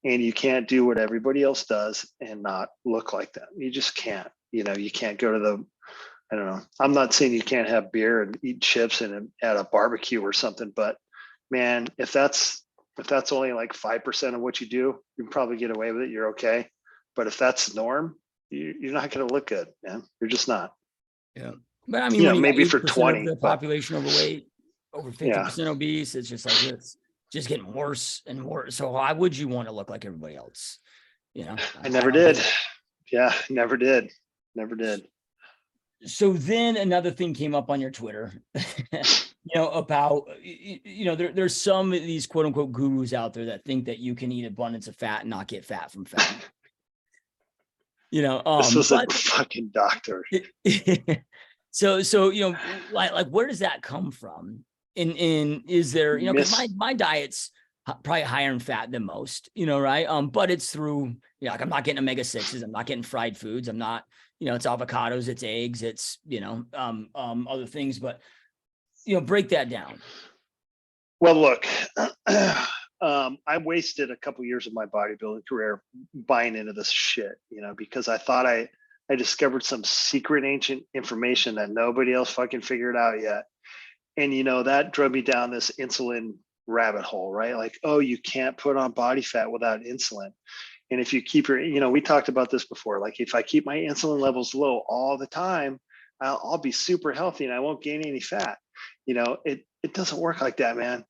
S2: and you can't do what everybody else does and not look like them. You just can't. You can't go to I don't know. I'm not saying you can't have beer and eat chips and at a barbecue or something, but man, if that's only like 5% of what you do, you can probably get away with it. You're okay. But if that's the norm, you're not going to look good, man. You're just not.
S1: Yeah. But I mean, when
S2: maybe for 20
S1: of the population overweight, over 50% obese, it's just like it's just getting worse and worse. So why would you want to look like everybody else?
S2: I never did. Yeah, never did.
S1: So then another thing came up on your Twitter, about, there's some of these quote unquote gurus out there that think that you can eat abundance of fat and not get fat from fat.
S2: This was a fucking doctor.
S1: So, like where does that come from? In is there, because my diet's probably higher in fat than most, right? But it's through, like I'm not getting omega-6s, I'm not getting fried foods, I'm not, it's avocados, it's eggs, it's, other things, but, break that down.
S2: Well, look, I wasted a couple years of my bodybuilding career buying into this shit, because I thought I discovered some secret ancient information that nobody else fucking figured out yet. And, that drove me down this insulin rabbit hole, right? Like, oh, you can't put on body fat without insulin. And if you keep we talked about this before, like if I keep my insulin levels low all the time, I'll be super healthy and I won't gain any fat. It doesn't work like that, man.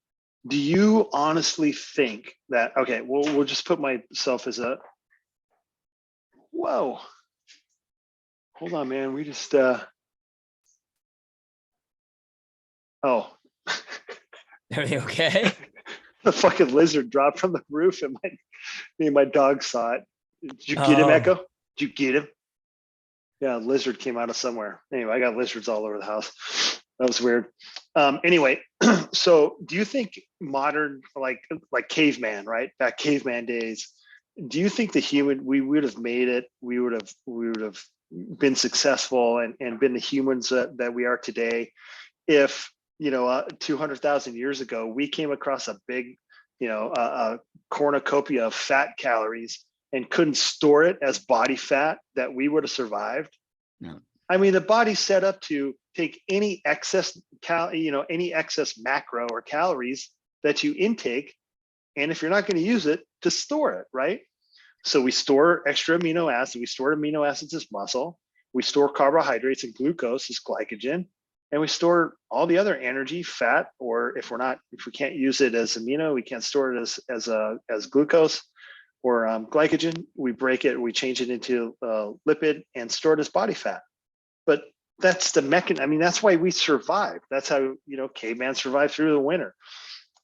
S2: Do you honestly think that, okay, we'll just put myself as a, whoa, hold on, man. We just, oh,
S1: Everything okay?
S2: the fucking lizard dropped from the roof and me and my dog saw it. Did you get him,
S1: Oh,
S2: Echo? Did you get him? Yeah, a lizard came out of somewhere. Anyway, I got lizards all over the house. That was weird. Anyway, so do you think modern, like caveman, right? Back caveman days, do you think we would have made it? We would have been successful and been the humans that we are today if 200,000 years ago we came across a big a cornucopia of fat calories and couldn't store it as body fat, that we would have survived?
S1: no.
S2: I mean, the body's set up to take any excess any excess macro or calories that you intake, and if you're not going to use it, to store it, right? So we store extra amino acids. We store amino acids as muscle. We store carbohydrates and glucose as glycogen, and we store all the other energy, fat, or if we can't use it as amino, we can't store it as glucose or glycogen. We break it, we change it into lipid and store it as body fat. But that's the mechanism. I mean, that's why we survived. That's how caveman survived through the winter.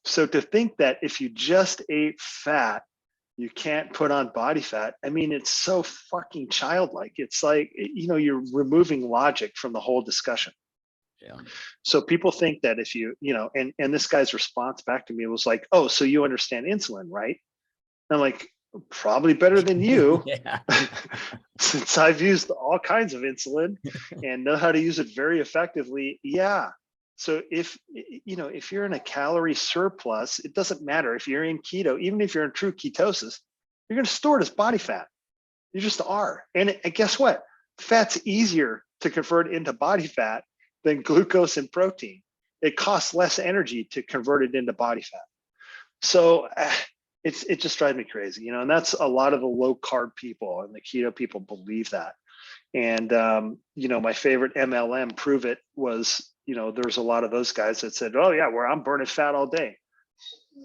S2: So to think that if you just ate fat, you can't put on body fat, I mean, it's so fucking childlike. It's like, you're removing logic from the whole discussion.
S1: Yeah.
S2: So people think that if and this guy's response back to me was like, oh, so you understand insulin, right? And I'm like, probably better than you.
S1: Yeah.
S2: Since I've used all kinds of insulin and know how to use it very effectively. Yeah. So if you're in a calorie surplus, it doesn't matter if you're in keto, even if you're in true ketosis, you're going to store it as body fat. You just are. And guess what? Fat's easier to convert into body fat than glucose and protein. It costs less energy to convert it into body fat. So it just drives me crazy, and that's a lot of the low carb people and the keto people believe that. And my favorite MLM Prove It was, there's a lot of those guys that said, oh yeah, I'm burning fat all day.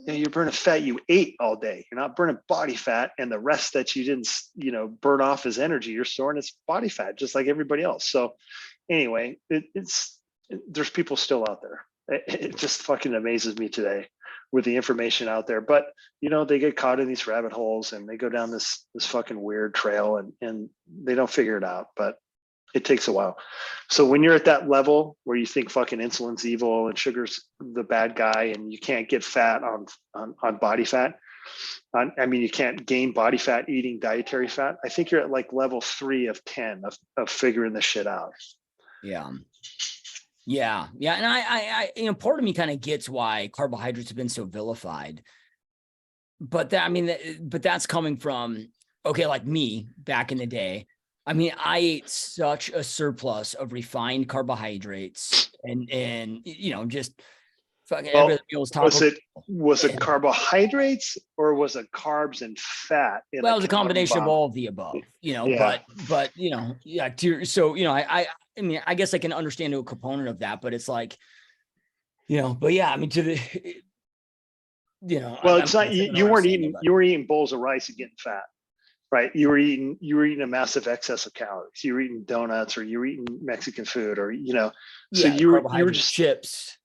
S2: Yeah, you're burning fat you ate all day. You're not burning body fat, and the rest that you didn't burn off as energy, you're storing as body fat, just like everybody else. So anyway, there's people still out there. It just fucking amazes me today with the information out there. But they get caught in these rabbit holes and they go down this fucking weird trail and they don't figure it out. But it takes a while. So when you're at that level where you think fucking insulin's evil and sugar's the bad guy and you can't get fat on body fat, I mean, you can't gain body fat eating dietary fat, I think you're at like level 3 of 10 of figuring this shit out.
S1: Yeah. Yeah. Yeah. And I part of me kind of gets why carbohydrates have been so vilified. But that's coming from, okay, like me back in the day. I mean, I ate such a surplus of refined carbohydrates and just fucking every meal was taco.
S2: Was it carbohydrates or was it carbs and fat?
S1: Well, it was a combination of all of the above,
S2: Yeah.
S1: but yeah. So, I mean, I guess I can understand a component of that, but it's like, but yeah, I mean,
S2: well, it's not, you were eating bowls of rice and getting fat, right? You were eating a massive excess of calories. You were eating donuts or you were eating Mexican food or, so you were just
S1: chips.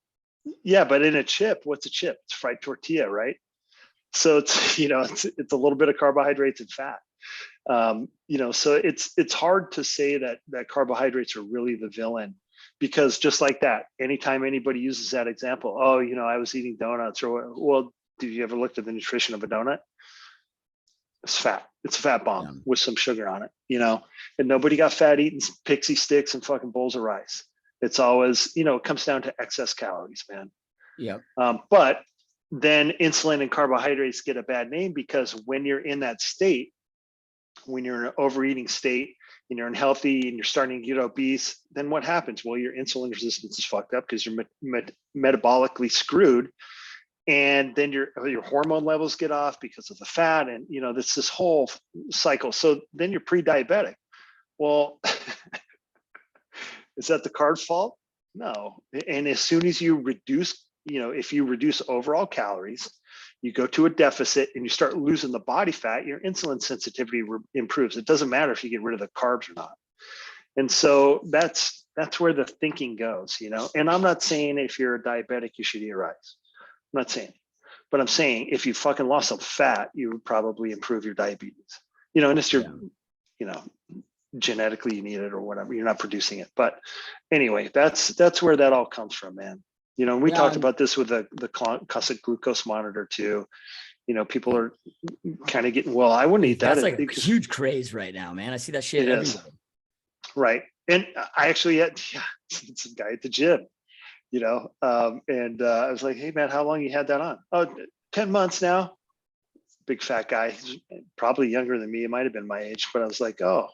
S2: Yeah. But in a chip, what's a chip? It's fried tortilla, right? So it's, it's a little bit of carbohydrates and fat. So it's hard to say that carbohydrates are really the villain, because just like that, anytime anybody uses that example, oh, I was eating donuts, or, well, did you ever look at the nutrition of a donut? It's fat. It's a fat bomb with some sugar on it, and nobody got fat eating pixie sticks and fucking bowls of rice. It's always, it comes down to excess calories, man.
S1: Yeah.
S2: But then insulin and carbohydrates get a bad name because when you're in that state, when you're in an overeating state and you're unhealthy and you're starting to get obese, then what happens? Well, your insulin resistance is fucked up because you're metabolically screwed. And then your hormone levels get off because of the fat. And, this whole cycle. So then you're pre-diabetic. Well, Is that the carb's fault? No. And as soon as you reduce, if you reduce overall calories, you go to a deficit and you start losing the body fat, your insulin sensitivity improves. It doesn't matter if you get rid of the carbs or not. And so that's where the thinking goes, and I'm not saying if you're a diabetic, you should eat rice. I'm not saying, but I'm saying if you fucking lost some fat, you would probably improve your diabetes, unless you're, genetically you need it or whatever, you're not producing it. But anyway, that's where that all comes from, man. And we talked about this with the constant glucose monitor too. People are kind of getting, well, I wouldn't eat that.
S1: That's like a huge craze right now, man. I see that shit everywhere.
S2: Right. And I actually had some guy at the gym, and I was like, hey man, how long you had that on? Oh, 10 months now. Big fat guy, probably younger than me. It might've been my age, but I was like, oh,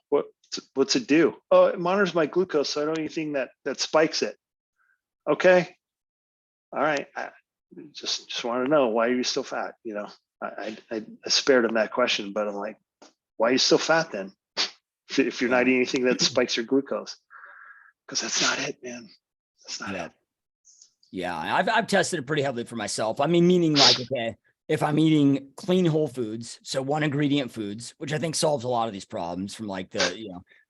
S2: what's it do? Oh, it monitors my glucose, so I don't eat anything that spikes it. Okay. All right. I just want to know, why are you still fat? I spared him that question, but I'm like, why are you still fat then? If you're not eating anything that spikes your glucose, because that's not it, man. That's not it.
S1: Yeah, I've tested it pretty heavily for myself. I mean, meaning like, okay, if I'm eating clean whole foods, so one ingredient foods, which I think solves a lot of these problems from like the,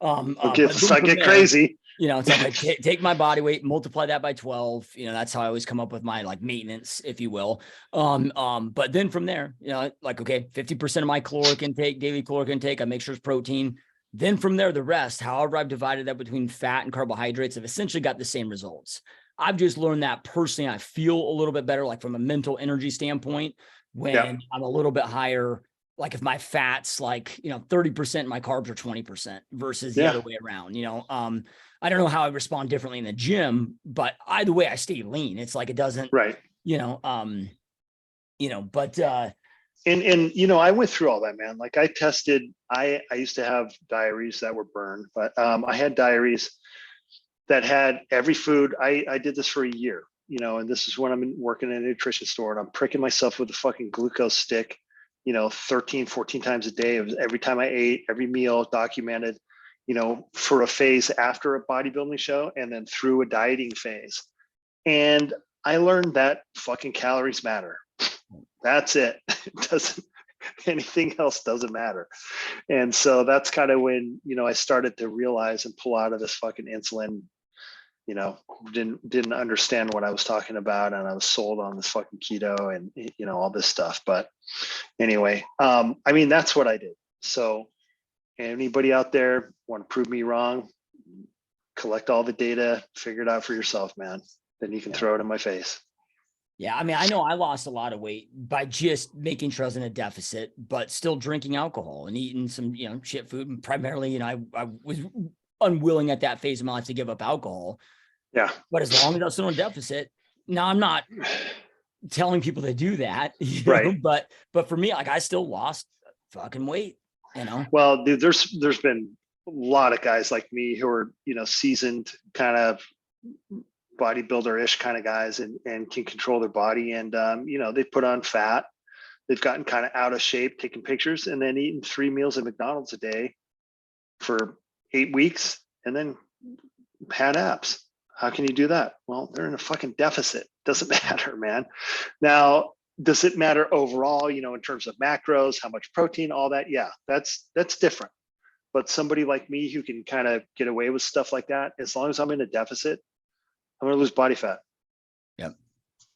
S2: let's not get crazy.
S1: It's like I take my body weight, multiply that by 12. That's how I always come up with my like maintenance, if you will. But then from there, like, okay, 50% of my caloric intake, daily caloric intake, I make sure it's protein. Then from there, the rest, however I've divided that between fat and carbohydrates, have essentially got the same results. I've just learned that personally, I feel a little bit better, like from a mental energy standpoint, when I'm a little bit higher, like if my fat's like, 30%, my carbs are 20% versus the other way around, I don't know how I respond differently in the gym, but either way I stay lean. It's like, it doesn't, but,
S2: and I went through all that, man. Like I tested, I used to have diaries that were burned, but I had diaries that had every food. I did this for a year, and this is when I'm working in a nutrition store and I'm pricking myself with a fucking glucose stick, 13, 14 times a day. It was every time I ate, every meal documented, for a phase after a bodybuilding show and then through a dieting phase. And I learned that fucking calories matter. That's it. It doesn't, anything else doesn't matter. And so that's kind of when, I started to realize and pull out of this fucking insulin, didn't understand what I was talking about. And I was sold on this fucking keto and, all this stuff. But anyway, that's what I did. So anybody out there want to prove me wrong, collect all the data, figure it out for yourself, man. Then you can throw it in my face.
S1: Yeah. I know I lost a lot of weight by just making sure I was in a deficit, but still drinking alcohol and eating some, shit food. And primarily, I was unwilling at that phase of my life to give up alcohol.
S2: Yeah.
S1: But as long as I was still in a deficit, now I'm not telling people to do that,
S2: right.
S1: But for me, like I still lost fucking weight,
S2: Well, dude, there's been a lot of guys like me who are, seasoned kind of bodybuilder-ish kind of guys and can control their body. And, they've put on fat, they've gotten kind of out of shape, taking pictures and then eating 3 meals at McDonald's a day for 8 weeks and then had abs. How can you do that? Well, they're in a fucking deficit. Doesn't matter, man. Now, does it matter overall, in terms of macros, how much protein, all that? Yeah, that's different. But somebody like me who can kind of get away with stuff like that, as long as I'm in a deficit, I'm going to lose body fat.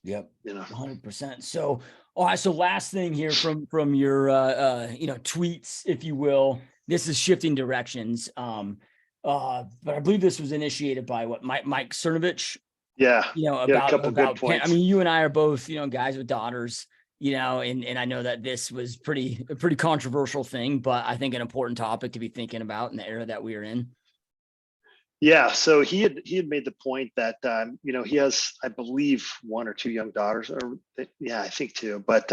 S1: Yep. 100%. So, all right. So last thing here from your, tweets, if you will, this is shifting directions. But I believe this was initiated by Mike Cernovich.
S2: Yeah.
S1: About
S2: a couple good points.
S1: you and I are both, guys with daughters, and I know that this was a pretty controversial thing, but I think an important topic to be thinking about in the era that we are in.
S2: Yeah. So he had made the point that, he has, I believe, 1 or 2 young daughters, or I think 2. But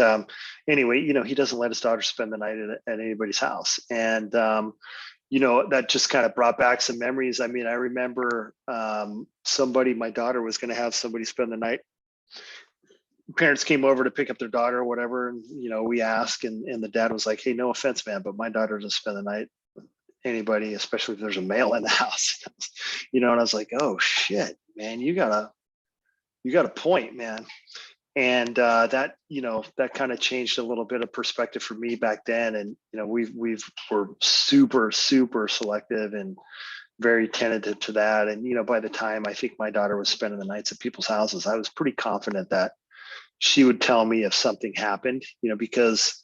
S2: anyway, he doesn't let his daughter spend the night at anybody's house. And, that just kind of brought back some memories. I remember my daughter was going to have somebody spend the night. Parents came over to pick up their daughter or whatever. And, we asked, and the dad was like, hey, no offense, man, but my daughter doesn't spend the night anybody, especially if there's a male in the house. And I was like, oh shit, man, you got a point, man. And that that kind of changed a little bit of perspective for me back then. And we're super selective and very tentative to that. And by the time I think my daughter was spending the nights at people's houses, I was pretty confident that she would tell me if something happened, because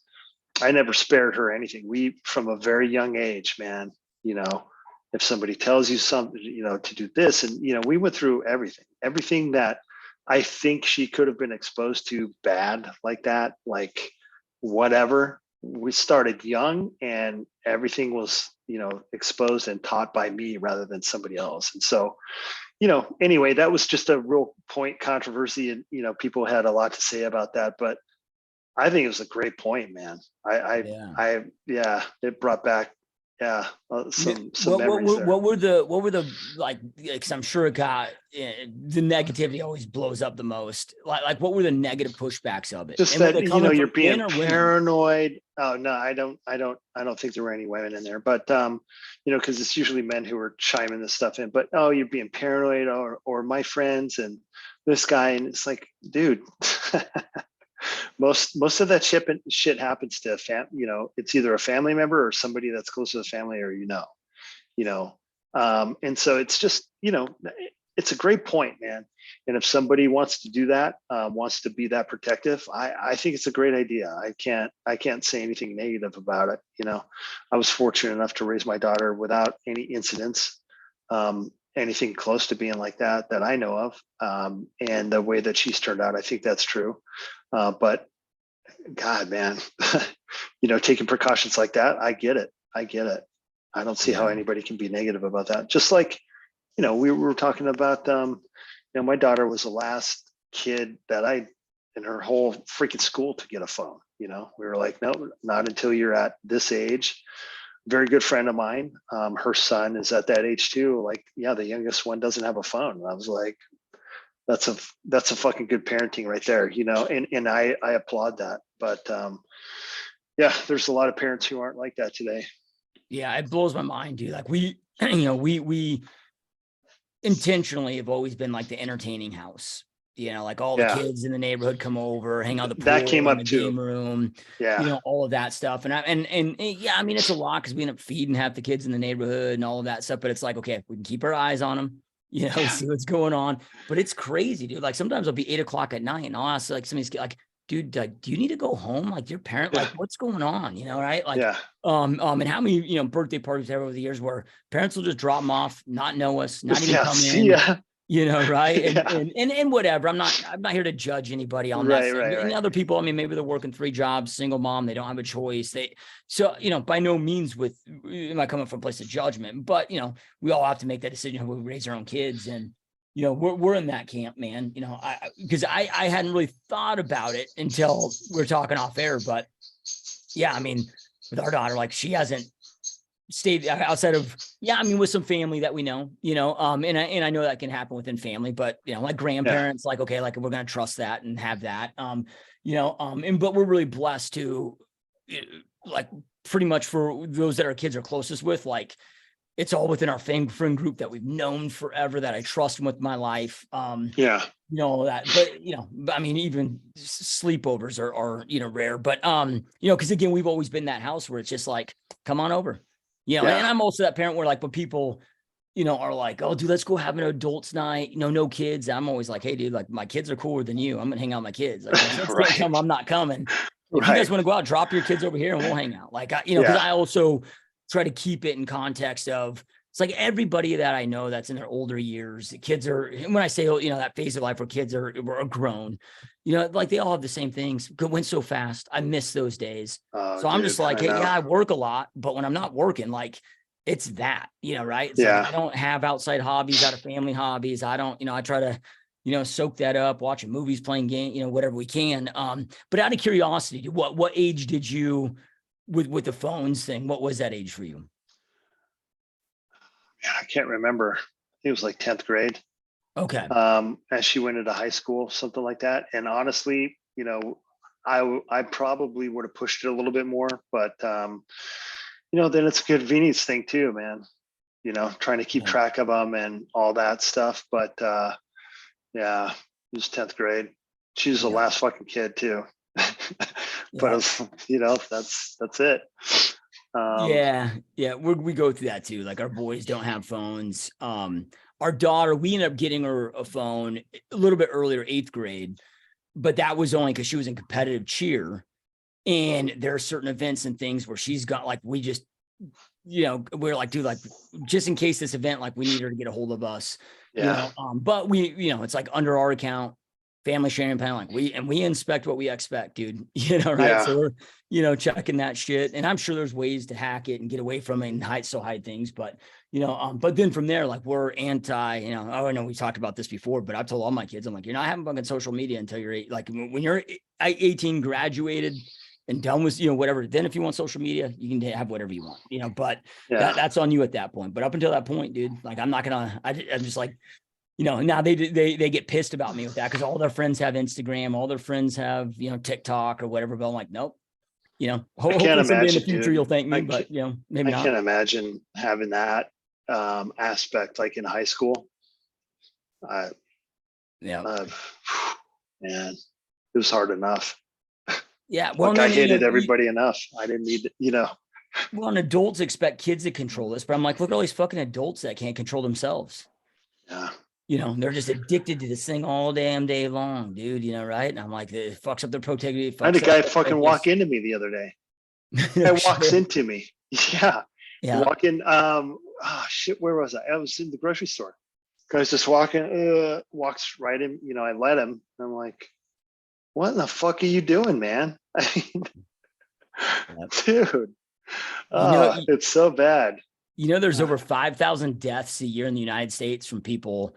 S2: I never spared her anything. We, from a very young age, man, if somebody tells you something, to do this, and we went through everything that I think she could have been exposed to bad like that, like whatever. We started young, and everything was, exposed and taught by me rather than somebody else. And so, anyway, that was just a real point controversy, and people had a lot to say about that, but I think it was a great point, man. Yeah, it brought back, some memories there.
S1: What were the like? Because I'm sure it got the negativity always blows up the most. Like what were the negative pushbacks of it?
S2: Just
S1: And
S2: that you're being paranoid. Oh no, I don't think there were any women in there, but because it's usually men who are chiming this stuff in. But oh, you're being paranoid, or my friends and this guy, and it's like, dude. Most of that shit happens to it's either a family member or somebody that's close to the family, or and so it's just it's a great point, man. And if somebody wants to do that, wants to be that protective, I think it's a great idea. I can't say anything negative about it. I was fortunate enough to raise my daughter without any incidents, anything close to being like that I know of, and the way that she's turned out, I think that's true. But God, man, taking precautions like that, I get it. I don't see how anybody can be negative about that. Just like, we were talking about, my daughter was the last kid that in her whole freaking school to get a phone. We were like, no, not until you're at this age. Very good friend of mine. Her son is at that age too. Like, yeah, the youngest one doesn't have a phone. And I was like, that's a fucking good parenting right there, and I applaud that. But yeah, there's a lot of parents who aren't like that today.
S1: Yeah, it blows my mind, dude. Like we intentionally have always been like the entertaining house. Like all the kids in the neighborhood come over, hang out the pool,
S2: that came up
S1: in the
S2: too.
S1: game room, all of that stuff. And yeah, I mean, it's a lot because we end up feeding half the kids in the neighborhood and all of that stuff. But it's like, okay, we can keep our eyes on them. See what's going on. But it's crazy, dude. Like sometimes it'll be 8 o'clock at night and I'll ask like somebody's like, dude, do you need to go home? Like your parent, like what's going on? Right? Like, and how many, birthday parties have over the years where parents will just drop them off, not know us, not even come in, right? And whatever. I'm not here to judge anybody on that. Right. And other people, I mean, maybe they're working 3 jobs, single mom, they don't have a choice. So, by no means am I coming from a place of judgment, but we all have to make that decision how we raise our own kids. And we're in that camp, man. Because I hadn't really thought about it until we're talking off air. But yeah, I mean, with our daughter, like she hasn't stayed outside of, with some family that we know, and I know that can happen within family, but like grandparents, like, okay, like we're going to trust that and have that, but we're really blessed to like pretty much for those that our kids are closest with, like it's all within our friend group that we've known forever, that I trust them with my life. That, but I mean, even sleepovers are, rare, but, cause again, we've always been that house where it's just like, come on over, and I'm also that parent where like, when people, are like, oh dude, let's go have an adults night, no kids. I'm always like, hey dude, like my kids are cooler than you. I'm gonna hang out with my kids. Like, if can't come, I'm not coming. If you guys want to go out, drop your kids over here and we'll hang out. Like, cause I also try to keep it in context of, it's like everybody that I know that's in their older years, the kids are, when I say, that phase of life where kids are grown, like they all have the same things. It went so fast. I miss those days. So I'm just like, hey, I work a lot, but when I'm not working, like it's that, right? It's like, I don't have outside hobbies, out of family hobbies. I don't, I try to, soak that up, watching movies, playing game, whatever we can. But out of curiosity, what age did you, with the phones thing, what was that age for you?
S2: I can't remember. I think it was like 10th grade.
S1: Okay.
S2: As she went into high school, something like that. And honestly, I probably would have pushed it a little bit more, but then it's a convenience thing too, man. Trying to keep
S1: Yeah.
S2: track of them and all that stuff. But yeah, it was 10th grade. She was the
S1: Yeah.
S2: last fucking kid too. But
S1: Yeah.
S2: that's it.
S1: Yeah. We go through that too. Like our boys don't have phones. Our daughter, we ended up getting her a phone a little bit earlier, 8th grade, but that was only because she was in competitive cheer. And there are certain events and things where she's got like, we just, we're like, dude, like just in case this event, like we need her to get a hold of us,
S2: Yeah.
S1: but we, it's like under our account, family sharing plan, like we inspect what we expect, dude, right?
S2: Yeah.
S1: So we're, checking that shit. And I'm sure there's ways to hack it and get away from it and hide things, but but then from there, like we're anti, I know we talked about this before, but I've told all my kids, I'm like, you're not having fucking social media until you're like when you're 18, graduated and done with, whatever. Then if you want social media, you can have whatever you want, but
S2: Yeah.
S1: that's on you at that point. But up until that point, dude, like I'm not gonna, I'm just like, now they get pissed about me with that because all their friends have Instagram, all their friends have, TikTok or whatever. But I'm like, nope.
S2: I
S1: Hopefully
S2: can't
S1: someday in the
S2: imagine,
S1: future
S2: dude.
S1: you'll thank me,
S2: I
S1: but maybe
S2: I
S1: not.
S2: can't imagine having that aspect like in high school.
S1: Yeah.
S2: Man, it was hard enough.
S1: Yeah. Well,
S2: Like I hated everybody enough. I didn't need,
S1: well, and adults expect kids to control this, but I'm like, look at all these fucking adults that can't control themselves.
S2: Yeah.
S1: They're just addicted to this thing all damn day long, dude, right? And I'm like, it fucks up their productivity.
S2: I had a
S1: Fucks up
S2: guy
S1: their
S2: fucking
S1: focus.
S2: walk into me the other day.
S1: No
S2: Guy walks
S1: shit.
S2: into me. Yeah.
S1: Yeah.
S2: Walk in. Shit. Where was I? I was in the grocery store. Guy's just walking, walks right in, I let him. I'm like, what in the fuck are you doing, man? Dude. It's so bad.
S1: There's over 5,000 deaths a year in the United States from people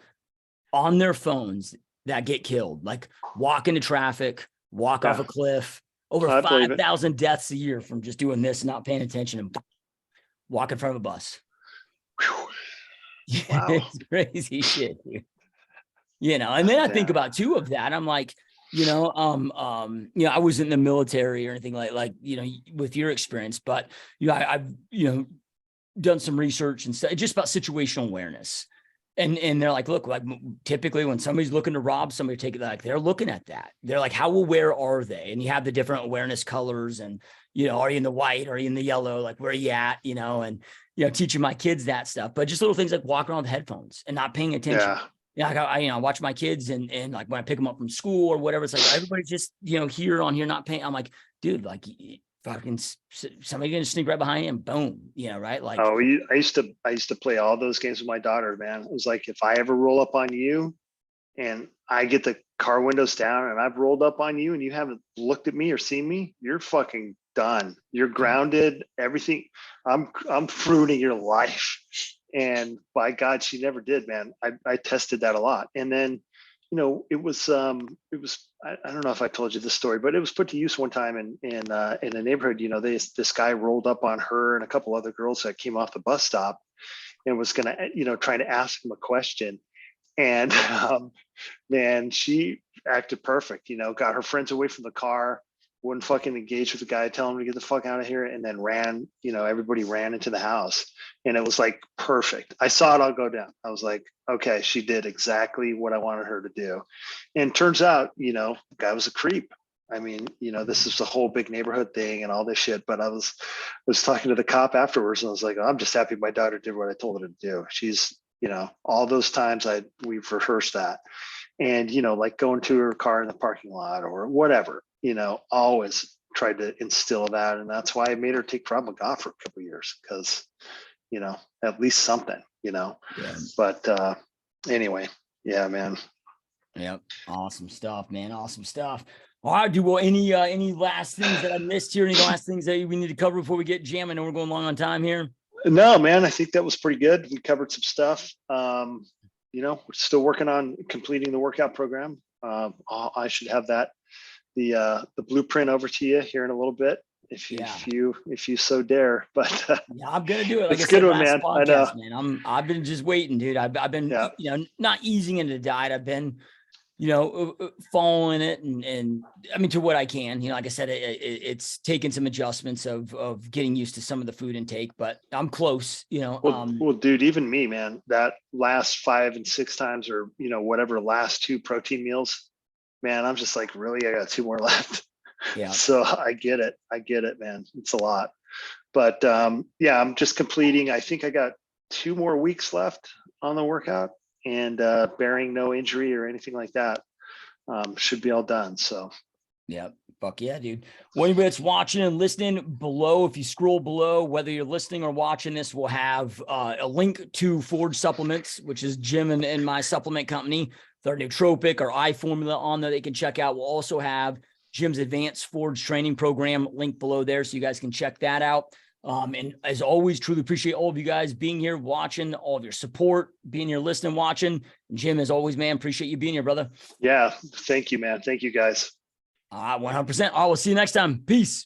S1: on their phones that get killed, like walk into traffic, walk off a cliff. Over 5,000 deaths a year from just doing this, not paying attention, and walk in front of a bus.
S2: Wow.
S1: It's crazy shit, dude. And then I think about two of that. I'm like, I wasn't in the military or anything like, with your experience, but I've done some research and stuff just about situational awareness. And they're like, look, like typically when somebody's looking to rob somebody, take it, like they're looking at that. They're like, how aware are they? And you have the different awareness colors and, are you in the white? Are you in the yellow? Like, where are you at? And, teaching my kids that stuff, but just little things like walking around with headphones and not paying attention. Yeah. Like I watch my kids and like when I pick them up from school or whatever, it's like, everybody's just, here not paying. I'm like, dude, like fucking somebody gonna sneak right behind you and boom, right? Like,
S2: I used to play all those games with my daughter, man. It was like, if I ever roll up on you and I get the car windows down and I've rolled up on you and you haven't looked at me or seen me, you're fucking done. You're grounded. Everything. I'm fruiting your life. And by God, she never did, man. I tested that a lot. And then, it was I don't know if I told you this story, but it was put to use one time in a neighborhood. This guy rolled up on her and a couple other girls that came off the bus stop and was gonna, trying to ask him a question. And man, she acted perfect, got her friends away from the car, wouldn't fucking engage with the guy, tell him to get the fuck out of here, and then ran, everybody ran into the house. And it was like perfect. I saw it all go down. I was like, okay, she did exactly what I wanted her to do. And turns out, the guy was a creep. I mean, this is the whole big neighborhood thing and all this shit. But I was talking to the cop afterwards and I was like, oh, I'm just happy my daughter did what I told her to do. She's, all those times we've rehearsed that. And, like going to her car in the parking lot or whatever, always tried to instill that. And that's why I made her take Krav Maga for a couple of years because, at least something, Yeah. But anyway, yeah, man.
S1: Yep. Awesome stuff, man. Awesome stuff. All right, dude. Well, any last things that I missed here? Any last things that we need to cover before we get jamming? And we're going long on time here.
S2: No, man, I think that was pretty good. We covered some stuff. We're still working on completing the workout program. I should have the blueprint over to you here in a little bit if you so dare. But
S1: yeah, I'm gonna do it. Like
S2: it's
S1: I said,
S2: good one,
S1: last
S2: man.
S1: podcast, man. I've been just waiting, dude. I've been
S2: Yeah.
S1: not easing into the diet. I've been following it and I mean, to what I can, like I said, it's taken some adjustments of getting used to some of the food intake, but I'm close,
S2: Well, dude, even me, man, that last 5 and 6 times or, whatever last 2 protein meals, man, I'm just like, really, I got 2 more left.
S1: yeah.
S2: So I get it, man. It's a lot, but yeah, I'm just completing. I think I got 2 more weeks left on the workout, and bearing no injury or anything like that, should be all done. So
S1: yeah, fuck yeah, dude. Well, anybody that's watching and listening below, if you scroll below, whether you're listening or watching this, we'll have a link to Forge Supplements, which is Jim and my supplement company, their nootropic or eye formula on there they can check out. We'll also have Jim's advanced Forge training program link below there, so you guys can check that out. And as always, truly appreciate all of you guys being here, watching, all of your support, being here, listening, watching. Jim, as always, man, appreciate you being here, brother.
S2: yeah, thank you, man. Thank you, guys.
S1: 100%. I will see you next time. Peace.